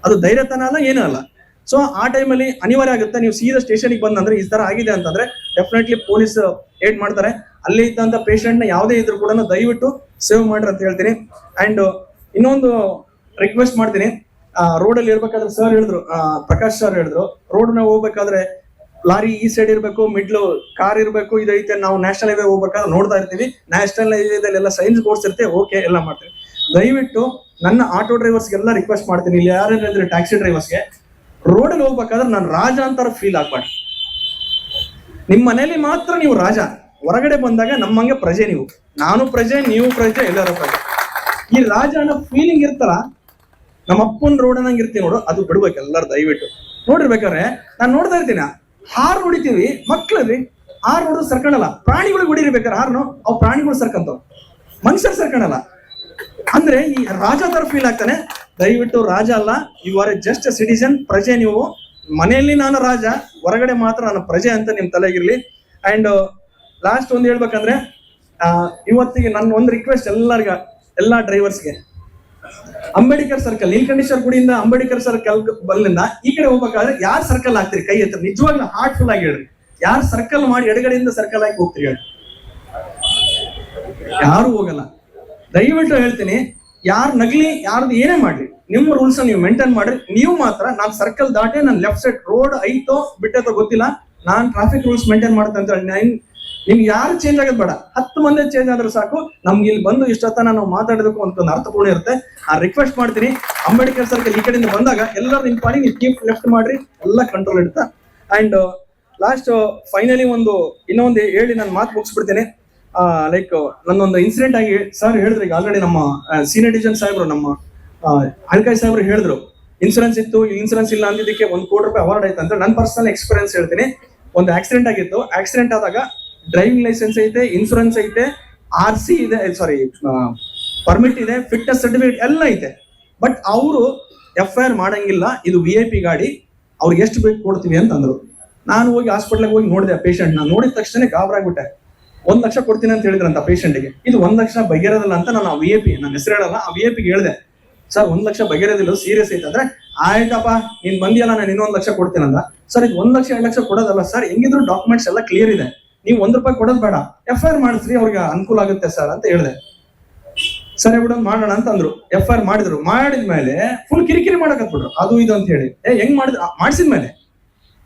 ಅದು ಧೈರ್ಯತನ ಅಲ್ಲ, ಏನೂ ಅಲ್ಲ. ಸೊ ಆ ಟೈಮಲ್ಲಿ ಅನಿವಾರ್ಯ ಆಗುತ್ತೆ. ನೀವು ಸೀದಾ ಸ್ಟೇಷನ್ಗೆ ಬಂದಂದ್ರೆ ಈ ತರ ಆಗಿದೆ ಅಂತಂದ್ರೆ ಡೆಫಿನೆಟ್ಲಿ ಪೊಲೀಸ್ ಏಡ್ ಮಾಡ್ತಾರೆ. ಅಲ್ಲೇ ಇದ್ದಂತ ಪೇಷಂಟ್ ನ ಯಾವುದೇ ಇದ್ರು ಕೂಡ ದಯವಿಟ್ಟು ಸೇವ್ ಮಾಡ್ರಿ ಅಂತ ಹೇಳ್ತೀನಿ. ಅಂಡ್ ಇನ್ನೊಂದು ರಿಕ್ವೆಸ್ಟ್ ಮಾಡ್ತೀನಿ, ರೋಡ್ ಅಲ್ಲಿ ಇರ್ಬೇಕಾದ್ರೆ ಸರ್ ಹೇಳಿದ್ರು, ಪ್ರಕಾಶ್ ಸರ್ ಹೇಳಿದ್ರು, ರೋಡ್ ನ ಹೋಗ್ಬೇಕಾದ್ರೆ ಲಾರಿ ಈ ಸೈಡ್ ಇರ್ಬೇಕು, ಮಿಡ್ಲು ಕಾರ್ ಇರ್ಬೇಕು, ಇದೈತೆ. ನಾವು ನ್ಯಾಷನಲ್ ಹೈವೇ ಹೋಗ್ಬೇಕಾದ್ರೆ ನೋಡ್ತಾ ಇರ್ತೀವಿ, ನ್ಯಾಷನಲ್ ಹೈವೇದಲ್ಲೆಲ್ಲ ಸೈನ್ಸ್ ಬೋರ್ಡ್ಸ್ ಇರುತ್ತೆ, ಓಕೆ ಎಲ್ಲ ಮಾಡ್ತೀವಿ. ದಯವಿಟ್ಟು ನನ್ನ ಆಟೋ ಡ್ರೈವರ್ಸ್ಗೆಲ್ಲ ರಿಕ್ವೆಸ್ಟ್ ಮಾಡ್ತೀನಿ, ಇಲ್ಲಿ ಯಾರೇನಿದ್ರೆ ಟ್ಯಾಕ್ಸಿ ಡ್ರೈವರ್ಸ್ಗೆ, ರೋಡಲ್ಲಿ ಹೋಗ್ಬೇಕಾದ್ರೆ ನಾನು ರಾಜ ಅಂತಾರ ಫೀಲ್ ಆಗ್ಬಾರ್ದು. ನಿಮ್ಮ ಮನೇಲಿ ಮಾತ್ರ ನೀವು ರಾಜ, ಹೊರಗಡೆ ಬಂದಾಗ ನಮ್ಮಂಗೆ ಪ್ರಜೆ. ನೀವು, ನಾನು ಪ್ರಜೆ, ನೀವು ಪ್ರಜೆ, ಎಲ್ಲರ ಪ್ರಜೆ. ಈ ರಾಜ ಅನ್ನೋ ಫೀಲಿಂಗ್ ಇರ್ತಲ್ಲ, ನಮ್ಮ ಅಪ್ಪನ ರೋಡ್ ಅನ್ನಂಗೆ ಇರ್ತೀವಿ ನೋಡು, ಅದು ಬಿಡ್ಬೇಕು ಎಲ್ಲರೂ ದಯವಿಟ್ಟು. ನೋಡಿರ್ಬೇಕಾದ್ರೆ ನಾನು ನೋಡ್ತಾ ಇರ್ತೀನಿ, ಹಾರ್ ಹೊಡಿತೀವಿ ಮಕ್ಳಲ್ಲಿ, ಹಾರ್ ಹೊಡೆದು ಸರ್ಕಣಲ್ಲ. ಪ್ರಾಣಿಗಳಿಗೆ ಹೊಡಿರ್ಬೇಕಾದ್ರೆ ಹಾರ್ನು, ಅವು ಪ್ರಾಣಿಗಳು ಸರ್ಕಂತವ್, ಮನುಷ್ಯರು ಸರ್ಕಣಲ್ಲ. ಅಂದ್ರೆ ಈ ರಾಜ ತರ ಫೀಲ್ ಆಗ್ತಾನೆ. ದಯವಿಟ್ಟು ರಾಜ ಅಲ್ಲ, you are a just citizen, ಪ್ರಜೆ ನೀವು. ಮನೆಯಲ್ಲಿ ನಾನು ರಾಜ, ಹೊರಗಡೆ ಮಾತ್ರ ನಾನು ಪ್ರಜೆ ಅಂತ ನಿಮ್ ತಲೆಗಿರ್ಲಿ. ಅಂಡ್ ಲಾಸ್ಟ್ ಒಂದು ಹೇಳ್ಬೇಕಂದ್ರೆ, ಇವತ್ತಿಗೆ ನನ್ನ ಒಂದು ರಿಕ್ವೆಸ್ಟ್ ಎಲ್ಲಾ ಡ್ರೈವರ್ಸ್ಗೆ, ಅಂಬೇಡ್ಕರ್ ಸರ್ಕಲ್, ನೀಲ್ಕಂಠೇಶ್ವರ ಗುಡಿಯಿಂದ ಅಂಬೇಡ್ಕರ್ ಸರ್ಕಲ್ ಬಲ್ಲಿಂದ ಈ ಕಡೆ ಹೋಗ್ಬೇಕಾದ್ರೆ ಯಾರು ಸರ್ಕಲ್ ಆಗ್ತೀರಿ ಕೈ ಹತ್ರ, ನಿಜವಾಗ್ಲೂ ಹಾರ್ಟ್ಫುಲ್ ಆಗಿ ಹೇಳ್ರಿ. ಯಾರು ಸರ್ಕಲ್ ಮಾಡಿ ಎಡಗಡೆಯಿಂದ ಸರ್ಕಲ್ ಆಗಿ ಹೋಗ್ತೀರಿ ಹೇಳಿ? ಯಾರು ಹೋಗಲ್ಲ. ದಯವಿಟ್ಟು ಹೇಳ್ತೀನಿ, ಯಾರು ನಗ್ಲಿ, ಯಾರ್ದು ಏನೇ ಮಾಡ್ಲಿ, ನಿಮ್ಮ ರೂಲ್ಸ್ ನೀವು ಮೇಂಟೈನ್ ಮಾಡ್ರಿ. ನೀವು ಮಾತ್ರ ನಾನ್ ಸರ್ಕಲ್ ದಾಟೆ, ನಾನು ಲೆಫ್ಟ್ ಸೈಡ್ ರೋಡ್ ಐತೋ ಬಿಟ್ಟೈತೋ ಗೊತ್ತಿಲ್ಲ, ನಾನ್ ಟ್ರಾಫಿಕ್ ರೂಲ್ಸ್ ಮೇಂಟೈನ್ ಮಾಡ್ತೇನೆ ಅಂತ ನಿಮ್ಗೆ ಯಾರು ಚೇಂಜ್ ಆಗೋದು ಬೇಡ, 10 ಮಂದಿ ಚೇಂಜ್ ಆದ್ರೆ ಸಾಕು. ನಮ್ಗೆ ಇಲ್ಲಿ ಬಂದು ಇಷ್ಟೊತ್ತನ ನಾವು ಮಾತಾಡೋದಕ್ಕೂ ಒಂದು ಅರ್ಥಪೂರ್ಣ ಇರುತ್ತೆ. ಆ ರಿಕ್ವೆಸ್ಟ್ ಮಾಡ್ತೀನಿ, ಅಂಬೇಡ್ಕರ್ ಸರ್ಕಲ್ ಈ ಕಡೆಯಿಂದ ಬಂದಾಗ ಎಲ್ಲರೂ ನಿಮ್ ಪಾಡಿ ನೀವು ಕೀಪ್ ಲೆಫ್ಟ್ ಮಾಡ್ರಿ, ಎಲ್ಲ ಕಂಟ್ರೋಲ್ ಇಡುತ್ತಾ. ಅಂಡ್ ಲಾಸ್ಟ್ ಫೈನಲಿ ಇನ್ನೊಂದು ಹೇಳಿ ನಾನು ಮಾತು ಮುಗಿಸ್ಬಿಡ್ತೇನೆ. ಲೈಕ್ ನನ್ನೊಂದು ಇನ್ಸಿಡೆಂಟ್ ಆಗಿ ಸರ್ ಹೇಳಿದ್ರು, ಈಗ ಆಲ್ರೆಡಿ ನಮ್ಮ ಸೀನಿಯರ್ ಡಿವಿಷನ್ ಸಾಹೇಬ್ರು, ನಮ್ಮ ಹಳ್ಕಾಯಿ ಸಾಹೇಬ್ರು ಹೇಳಿದ್ರು, ಇನ್ಸೂರೆನ್ಸ್ ಇತ್ತು, ಇನ್ಸೂರೆನ್ಸ್ ಇಲ್ಲ ಅಂದಿದ್ದಕ್ಕೆ 1 ಕೋಟಿ ರೂಪಾಯಿ ಅವಾರ್ಡ್ ಆಯ್ತು ಅಂತ. ನನ್ನ ಪರ್ಸನಲ್ ಎಕ್ಸ್ಪೀರಿಯನ್ಸ್ ಹೇಳ್ತೀನಿ. ಒಂದು ಆಕ್ಸಿಡೆಂಟ್ ಆಗಿತ್ತು. ಆಕ್ಸಿಡೆಂಟ್ ಆದಾಗ ಡ್ರೈವಿಂಗ್ ಲೈಸೆನ್ಸ್ ಐತೆ, ಇನ್ಸೂರೆನ್ಸ್ ಐತೆ, RC ಇದೆ, ಸಾರಿ ಪರ್ಮಿಟ್ ಇದೆ, ಫಿಟ್ನೆಸ್ ಸರ್ಟಿಫಿಕೇಟ್ ಎಲ್ಲ ಐತೆ. ಬಟ್ ಅವರು FIR ಮಾಡಂಗಿಲ್ಲ, ಇದು VIP ಗಾಡಿ, ಅವ್ರಿಗೆ ಎಷ್ಟು ಬೇಕು ಕೊಡ್ತೀವಿ ಅಂತಂದ್ರು. ನಾನು ಹೋಗಿ ಹಾಸ್ಪಿಟ್ಲಿಗೆ ಹೋಗಿ ನೋಡಿದೆ ಆ ಪೇಷಂಟ್. ನಾನು ನೋಡಿದ ತಕ್ಷಣ ಗಾಬರಾಗ್ಬಿಟ್ಟೆ. 1 ಲಕ್ಷ ಕೊಡ್ತೀನಿ ಅಂತ ಹೇಳಿದ್ರಂತ ಪೇಷಂಟ್ಗೆ. ಇದು 1 ಲಕ್ಷ ಬಗೆರೋದಿಲ್ಲ ಅಂತ ನಾನು ಆ VIP, ನನ್ನ ಹೆಸರು ಹೇಳಲ್ಲ, ಆ VIP ಹೇಳಿದೆ, ಸರ್ 1 ಲಕ್ಷ ಬಗೆರೋದಿಲ್ಲ, ಸೀರಿಯಸ್ ಐತೆ ಅಂದ್ರೆ, ಆಯ್ತಪ್ಪ ನೀನ್ ಬಂದಿಯಲ್ಲ, ನಾನು ಇನ್ನೊಂದು 1 ಲಕ್ಷ ಕೊಡ್ತೀನಿ ಅಂದ. ಸರ್ ಇದು 1 ಲಕ್ಷ 2 ಲಕ್ಷ ಕೊಡೋದಲ್ಲ ಸರ್, ಹೆಂಗಿದ್ರು ಡಾಕ್ಯುಮೆಂಟ್ಸ್ ಎಲ್ಲ ಕ್ಲಿಯರ್ ಇದೆ, ನೀವು 1 ರೂಪಾಯಿ ಕೊಡೋದು ಬೇಡ, FIR ಮಾಡಿಸ್ರಿ, ಅವ್ರಿಗೆ ಅನುಕೂಲ ಆಗುತ್ತೆ ಸರ್ ಅಂತ ಹೇಳಿದೆ. ಸರಿ ಬಿಡೋದು ಮಾಡೋಣ ಅಂತ ಅಂದ್ರು. FIR ಮಾಡಿದ್ಮೇಲೆ ಫುಲ್ ಕಿರಿಕಿರಿ ಮಾಡಕತ್ಬಿಟ್ರು, ಅದು ಇದು ಅಂತ ಹೇಳಿ. ಹೆಂಗ್ ಮಾಡಿಸಿದ್ಮೇಲೆ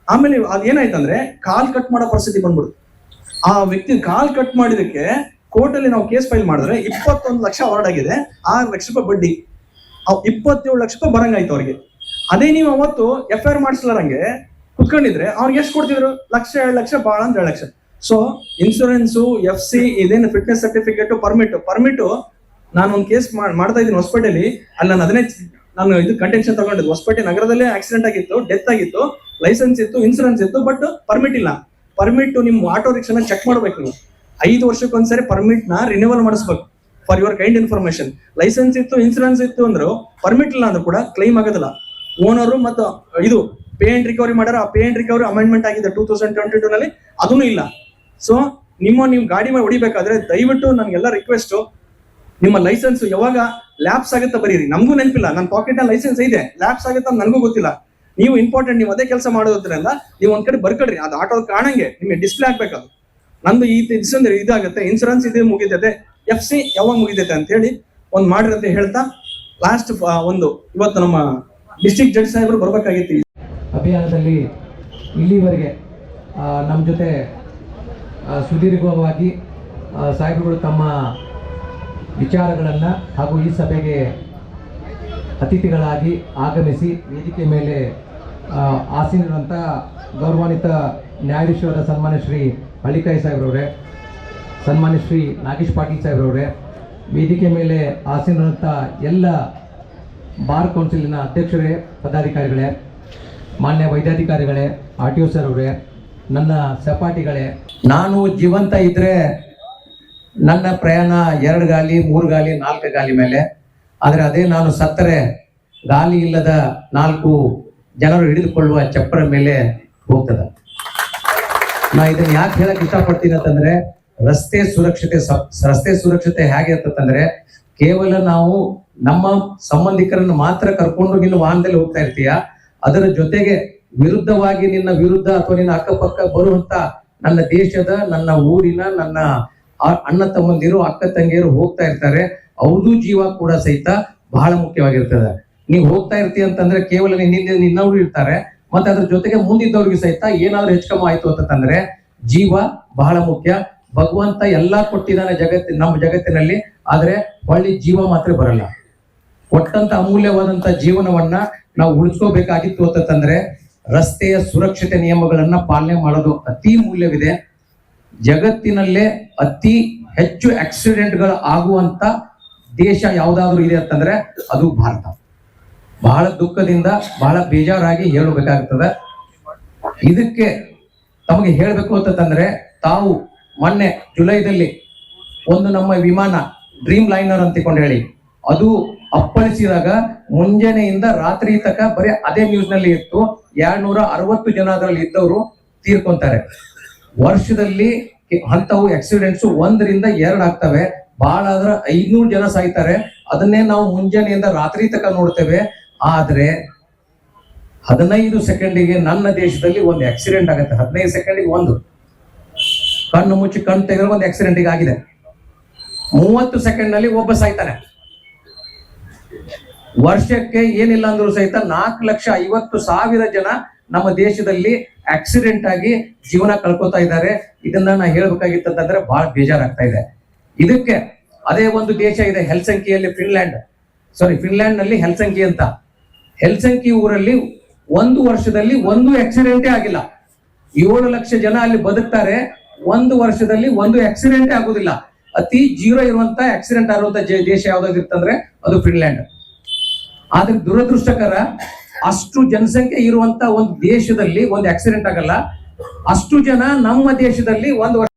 ಆಮೇಲೆ ಅದೇನಾಯ್ತಂದ್ರೆ ಕಾಲ್ ಕಟ್ ಮಾಡೋ ಪರಿಸ್ಥಿತಿ ಬಂದ್ಬಿಡ್ತು. ಆ ವ್ಯಕ್ತಿ ಕಾಲ್ ಕಟ್ ಮಾಡಿದಕ್ಕೆ ಕೋರ್ಟಲ್ಲಿ ನಾವು ಕೇಸ್ ಫೈಲ್ ಮಾಡಿದ್ರೆ 21 ಲಕ್ಷ ಅವಾರ್ಡ್ ಆಗಿದೆ, 6 ಲಕ್ಷ ರೂಪಾಯಿ ಬಡ್ಡಿ, 27 ಲಕ್ಷ ರೂಪಾಯಿ ಬರಂಗಾಯ್ತು ಅವ್ರಿಗೆ. ಅದೇ ನೀವು ಅವತ್ತು FIR ಮಾಡಿಸ್ಲಾರಂಗೆ ಕುತ್ಕೊಂಡಿದ್ರೆ ಅವ್ರಿಗೆ ಎಷ್ಟು ಕೊಡ್ತಿದ್ರು? 1 ಲಕ್ಷ 2 ಲಕ್ಷ, ಬಾಳ ಅಂತ 2 ಲಕ್ಷ. ಸೊ ಇನ್ಸೂರೆನ್ಸು, FC, ಇದೇನು ಫಿಟ್ನೆಸ್ ಸರ್ಟಿಫಿಕೇಟ್, ಪರ್ಮಿಟ್ ನಾನು ಒಂದು ಕೇಸ್ ಮಾಡ್ತಾ ಇದ್ದೀನಿ ಹೊಸಪೇಟೆಯಲ್ಲಿ. ಅಲ್ಲಿ ನಾನು ಇದು ಕಂಟೆನ್ಷನ್ ತಗೊಂಡಿದ್ದು. ಹೊಸಪೇಟೆ ನಗರದಲ್ಲೇ ಆಕ್ಸಿಡೆಂಟ್ ಆಗಿತ್ತು, ಡೆತ್ ಆಗಿತ್ತು, ಲೈಸೆನ್ಸ್ ಇತ್ತು, ಇನ್ಸೂರೆನ್ಸ್ ಇತ್ತು, ಬಟ್ ಪರ್ಮಿಟ್ ಇಲ್ಲ. ಪರ್ಮಿಟ್ ನಿಮ್ ಆಟೋ ರಿಕ್ಷಾನ ಚೆಕ್ ಮಾಡ್ಬೇಕು ನೀವು, 5 ವರ್ಷಕ್ಕೊಂದ್ಸರಿ ಪರ್ಮಿಟ್ ನ ರಿನ್ಯೂವಲ್ ಮಾಡಿಸ್ಬೇಕು. For your kind information, licence ಇತ್ತು, ಇನ್ಸೂರೆನ್ಸ್ ಇತ್ತು ಅಂದ್ರು ಪರ್ಮಿಟ್ ಇಲ್ಲ ಅಂದ್ರೂ ಕೂಡ ಕ್ಲೈಮ್ ಆಗೋದಿಲ್ಲ. ಓನರು ಮತ್ತು ಇದು ಪೇ ಅಂಡ್ ರಿಕವರಿ ಮಾಡ್ಯಾರ, ಆ ಪೇ ಅಂಡ್ ರಿಕವರಿ ಅಮೆಂಡ್ಮೆಂಟ್ ಆಗಿದೆ 2022 ನಲ್ಲಿ, ಅದನ್ನು ಇಲ್ಲ. ಸೊ ನೀವು ಗಾಡಿ ಮೇಲೆ ಹೊಡಿಬೇಕಾದ್ರೆ ದಯವಿಟ್ಟು ನನ್ಗೆಲ್ಲ ರಿಕ್ವೆಸ್ಟ್, ನಿಮ್ಮ ಲೈಸೆನ್ಸ್ ಯಾವಾಗ ಲ್ಯಾಪ್ಸ್ ಆಗುತ್ತೆ ಬರೀರಿ. ನಮಗೂ ನೆನಪಿಲ್ಲ, ನನ್ನ ಪಾಕೆಟ್ ಅಲ್ಲಿ ಲೈಸೆನ್ಸ್ ಇದೆ, ಲ್ಯಾಪ್ಸ್ ಆಗುತ್ತೆ ಅಂತ ನನಗೂ ಗೊತ್ತಿಲ್ಲ. ನೀವು ಇಂಪಾರ್ಟೆಂಟ್, ನೀವು ಅದೇ ಕೆಲಸ ಮಾಡೋದ್ರಿಂದ ನೀವು ಒಂದ್ ಕಡೆ ಬರ್ಕೊಡ್ರಿ, ಅದು ಆಟೋದ್ ಕಾಣಂಗೆ ನಿಮ್ಗೆ ಡಿಸ್ಪ್ಲೇ ಆಗ್ಬೇಕದು. ನಂದು ಈ ದಿವಸ ಇದಾಗುತ್ತೆ, ಇನ್ಸೂರೆನ್ಸ್ ಇದು ಮುಗಿತೈತೆ, FC ಯಾವಾಗ ಮುಗಿತೈತೆ ಅಂತ ಹೇಳಿ ಒಂದ್ ಮಾಡ್ರಿ ಅಂತ ಹೇಳ್ತಾ, ಲಾಸ್ಟ್ ಇವತ್ತು ನಮ್ಮ ಡಿಸ್ಟ್ರಿಕ್ಟ್ ಜಡ್ಜ್ ಸಾಹೇಬರು ಬರ್ಬೇಕಾಗಿತ್ತು ಅಭಿಯಾನದಲ್ಲಿ. ಇಲ್ಲಿವರೆಗೆ ನಮ್ಮ ಜೊತೆ ಸುದೀರ್ಘವಾಗಿ ಸಾಹೇಬರುಗಳು ತಮ್ಮ ವಿಚಾರಗಳನ್ನು ಹಾಗೂ ಈ ಸಭೆಗೆ ಅತಿಥಿಗಳಾಗಿ ಆಗಮಿಸಿ ವೇದಿಕೆ ಮೇಲೆ ಆಸೀನರಂಥ ಗೌರವಾನ್ವಿತ ನ್ಯಾಯಾಧೀಶರಾದ ಸನ್ಮಾನ್ಯ ಶ್ರೀ ಹಳ್ಳಿಕಾಯಿ ಸಾಹೇಬ್ರವರೇ, ಸನ್ಮಾನ್ಯ ಶ್ರೀ ನಾಗೇಶ್ ಪಾಟೀಲ್ ಸಾಹೇಬ್ರವರೇ, ವೇದಿಕೆ ಮೇಲೆ ಆಸೀನರಂಥ ಎಲ್ಲ ಬಾರ್ ಕೌನ್ಸಿಲಿನ ಅಧ್ಯಕ್ಷರೇ, ಪದಾಧಿಕಾರಿಗಳೇ, ಮಾನ್ಯ ವೈದ್ಯಾಧಿಕಾರಿಗಳೇ, RTO ಸರ್ ಅವರೇ, ನನ್ನ ಸಹಪಾಠಿಗಳೇ, ನಾನು ಜೀವಂತ ಇದ್ರೆ ನನ್ನ ಪ್ರಯಾಣ 2 ಗಾಲಿ 3 ಗಾಲಿ 4 ಗಾಲಿ ಮೇಲೆ, ಆದರೆ ಅದೇ ನಾನು ಸತ್ತರೆ ಗಾಲಿ ಇಲ್ಲದ 4 ಜನರು ಹಿಡಿದುಕೊಳ್ಳುವ ಚಪ್ಪರ ಮೇಲೆ ಹೋಗ್ತದೆ. ನಾ ಇದನ್ನ ಯಾಕೆ ಹೇಳಕ್ ಇಷ್ಟಪಡ್ತೀನಿ ಅಂತಂದ್ರೆ, ರಸ್ತೆ ಸುರಕ್ಷತೆ ಹೇಗೆ ಅಂತಂದ್ರೆ, ಕೇವಲ ನಾವು ನಮ್ಮ ಸಂಬಂಧಿಕರನ್ನು ಮಾತ್ರ ಕರ್ಕೊಂಡು ನಿನ್ನ ವಾಹನದಲ್ಲಿ ಹೋಗ್ತಾ ಇರ್ತೀಯ, ಅದರ ಜೊತೆಗೆ ವಿರುದ್ಧವಾಗಿ ನಿನ್ನ ವಿರುದ್ಧ ಅಥವಾ ನಿನ್ನ ಅಕ್ಕಪಕ್ಕ ಬರುವಂತ ನನ್ನ ದೇಶದ, ನನ್ನ ಊರಿನ, ನನ್ನ ಅಣ್ಣ ತಮ್ಮಂದಿರು, ಅಕ್ಕ ತಂಗಿಯರು ಹೋಗ್ತಾ ಇರ್ತಾರೆ, ಅವ್ರದ್ದು ಜೀವ ಕೂಡ ಸಹಿತ ಬಹಳ ಮುಖ್ಯವಾಗಿರ್ತದೆ. ನೀವು ಹೋಗ್ತಾ ಇರ್ತೀಯ ಅಂತಂದ್ರೆ ಕೇವಲ ನಿನ್ನವರು ಇರ್ತಾರೆ, ಮತ್ತೆ ಅದ್ರ ಜೊತೆಗೆ ಮುಂದಿದ್ದವ್ರಿಗೆ ಸಹಿತ ಏನಾದ್ರೂ ಹೆಚ್ಚಕಮ ಆಯ್ತು ಅಂತಂದ್ರೆ ಜೀವ ಬಹಳ ಮುಖ್ಯ. ಭಗವಂತ ಎಲ್ಲಾ ಕೊಟ್ಟಿದ್ದಾನೆ ನಮ್ಮ ಜಗತ್ತಿನಲ್ಲಿ, ಆದ್ರೆ ಹೊಳ್ಳಿ ಜೀವ ಮಾತ್ರ ಬರಲ್ಲ. ಕೊಟ್ಟಂತ ಅಮೂಲ್ಯವಾದಂತ ಜೀವನವನ್ನ ನಾವು ಉಳಿಸ್ಕೋಬೇಕಾಗಿತ್ತು ಅಂತಂದ್ರೆ ರಸ್ತೆಯ ಸುರಕ್ಷತೆ ನಿಯಮಗಳನ್ನ ಪಾಲನೆ ಮಾಡೋದು ಅತಿ ಮೂಲ್ಯವಿದೆ. ಜಗತ್ತಿನಲ್ಲೇ ಅತಿ ಹೆಚ್ಚು ಆಕ್ಸಿಡೆಂಟ್ಗಳು ಆಗುವಂತ ದೇಶ ಯಾವ್ದಾದ್ರು ಇದೆ ಅಂತಂದ್ರೆ ಅದು ಭಾರತ. ಬಹಳ ದುಃಖದಿಂದ ಬಹಳ ಬೇಜಾರಾಗಿ ಹೇಳಬೇಕಾಗ್ತದೆ. ಇದಕ್ಕೆ ತಮಗೆ ಹೇಳ್ಬೇಕು ಅಂತಂದ್ರೆ, ತಾವು ಮೊನ್ನೆ ಜುಲೈದಲ್ಲಿ ಒಂದು ನಮ್ಮ ವಿಮಾನ ಡ್ರೀಮ್ ಲೈನರ್ ಅಂತಿಕೊಂಡು ಹೇಳಿ ಅದು ಅಪ್ಪಳಿಸಿದಾಗ ಮುಂಜಾನೆಯಿಂದ ರಾತ್ರಿ ತನಕ ಬರೀ ಅದೇ ನ್ಯೂಸ್ ನಲ್ಲಿ ಇತ್ತು. 260 ಜನ ಅದರಲ್ಲಿ ಇದ್ದವರು ತೀರ್ಕೊಂತಾರೆ. ವರ್ಷದಲ್ಲಿ ಅಂತವು ಆಕ್ಸಿಡೆಂಟ್ಸ್ 1 ರಿಂದ 2 ಆಗ್ತವೆ. ಬಹಳ ಆದ್ರೆ 500 ಜನ ಸಾಯ್ತಾರೆ. ಅದನ್ನೇ ನಾವು ಮುಂಜಾನೆಯಿಂದ ರಾತ್ರಿ ತನಕ ನೋಡ್ತೇವೆ. ಆದ್ರೆ 15 ಸೆಕೆಂಡಿಗೆ ನನ್ನ ದೇಶದಲ್ಲಿ ಒಂದು ಆಕ್ಸಿಡೆಂಟ್ ಆಗುತ್ತೆ. 15 ಸೆಕೆಂಡಿಗೆ ಒಂದು, ಕಣ್ಣು ಮುಚ್ಚಿ ಕಣ್ಣು ತೆಗೆದ್ರೆ ಒಂದು ಆಕ್ಸಿಡೆಂಟ್ ಈಗ ಆಗಿದೆ. 30 ಸೆಕೆಂಡ್ ನಲ್ಲಿ ಒಬ್ಬ ಸಾಯ್ತಾನೆ. ವರ್ಷಕ್ಕೆ ಏನಿಲ್ಲ ಅಂದ್ರೂ ಸಹಿತ 4,50,000 ಜನ ನಮ್ಮ ದೇಶದಲ್ಲಿ ಆಕ್ಸಿಡೆಂಟ್ ಆಗಿ ಜೀವನ ಕಳ್ಕೊತಾ ಇದ್ದಾರೆ. ಇದನ್ನ ನಾ ಹೇಳ್ಬೇಕಾಗಿತ್ತಂತಂದ್ರೆ ಬಹಳ ಬೇಜಾರಾಗ್ತಾ ಇದೆ. ಇದಕ್ಕೆ ಅದೇ ಒಂದು ದೇಶ ಇದೆ ಹೆಲ್ಸಂಕಿಯಲ್ಲಿ, ಫಿನ್ಲ್ಯಾಂಡ್ ನಲ್ಲಿ ಹೆಲ್ಸಂಕಿ ಅಂತ. ಹೆಲ್ಸಂಕಿ ಊರಲ್ಲಿ 1 ವರ್ಷದಲ್ಲಿ 1 ಆಕ್ಸಿಡೆಂಟೇ ಆಗಿಲ್ಲ. 7 ಲಕ್ಷ ಜನ ಅಲ್ಲಿ ಬದುಕ್ತಾರೆ. 1 ವರ್ಷದಲ್ಲಿ 1 ಆಕ್ಸಿಡೆಂಟೇ ಆಗುದಿಲ್ಲ. ಅತಿ ಜೀರೋ ಇರುವಂತ ಆಕ್ಸಿಡೆಂಟ್ ಆಗುವಂತ ದೇಶ ಯಾವ್ದಾಗಿರ್ತಂದ್ರೆ ಅದು ಫಿನ್ಲ್ಯಾಂಡ್. ಆದ್ರೆ ದುರದೃಷ್ಟಕರ, ಅಷ್ಟು ಜನಸಂಖ್ಯೆ ಇರುವಂತ ಒಂದು ದೇಶದಲ್ಲಿ ಒಂದು ಆಕ್ಸಿಡೆಂಟ್ ಆಗಲ್ಲ. ಅಷ್ಟು ಜನ ನಮ್ಮ ದೇಶದಲ್ಲಿ 1 ವರ್ಷ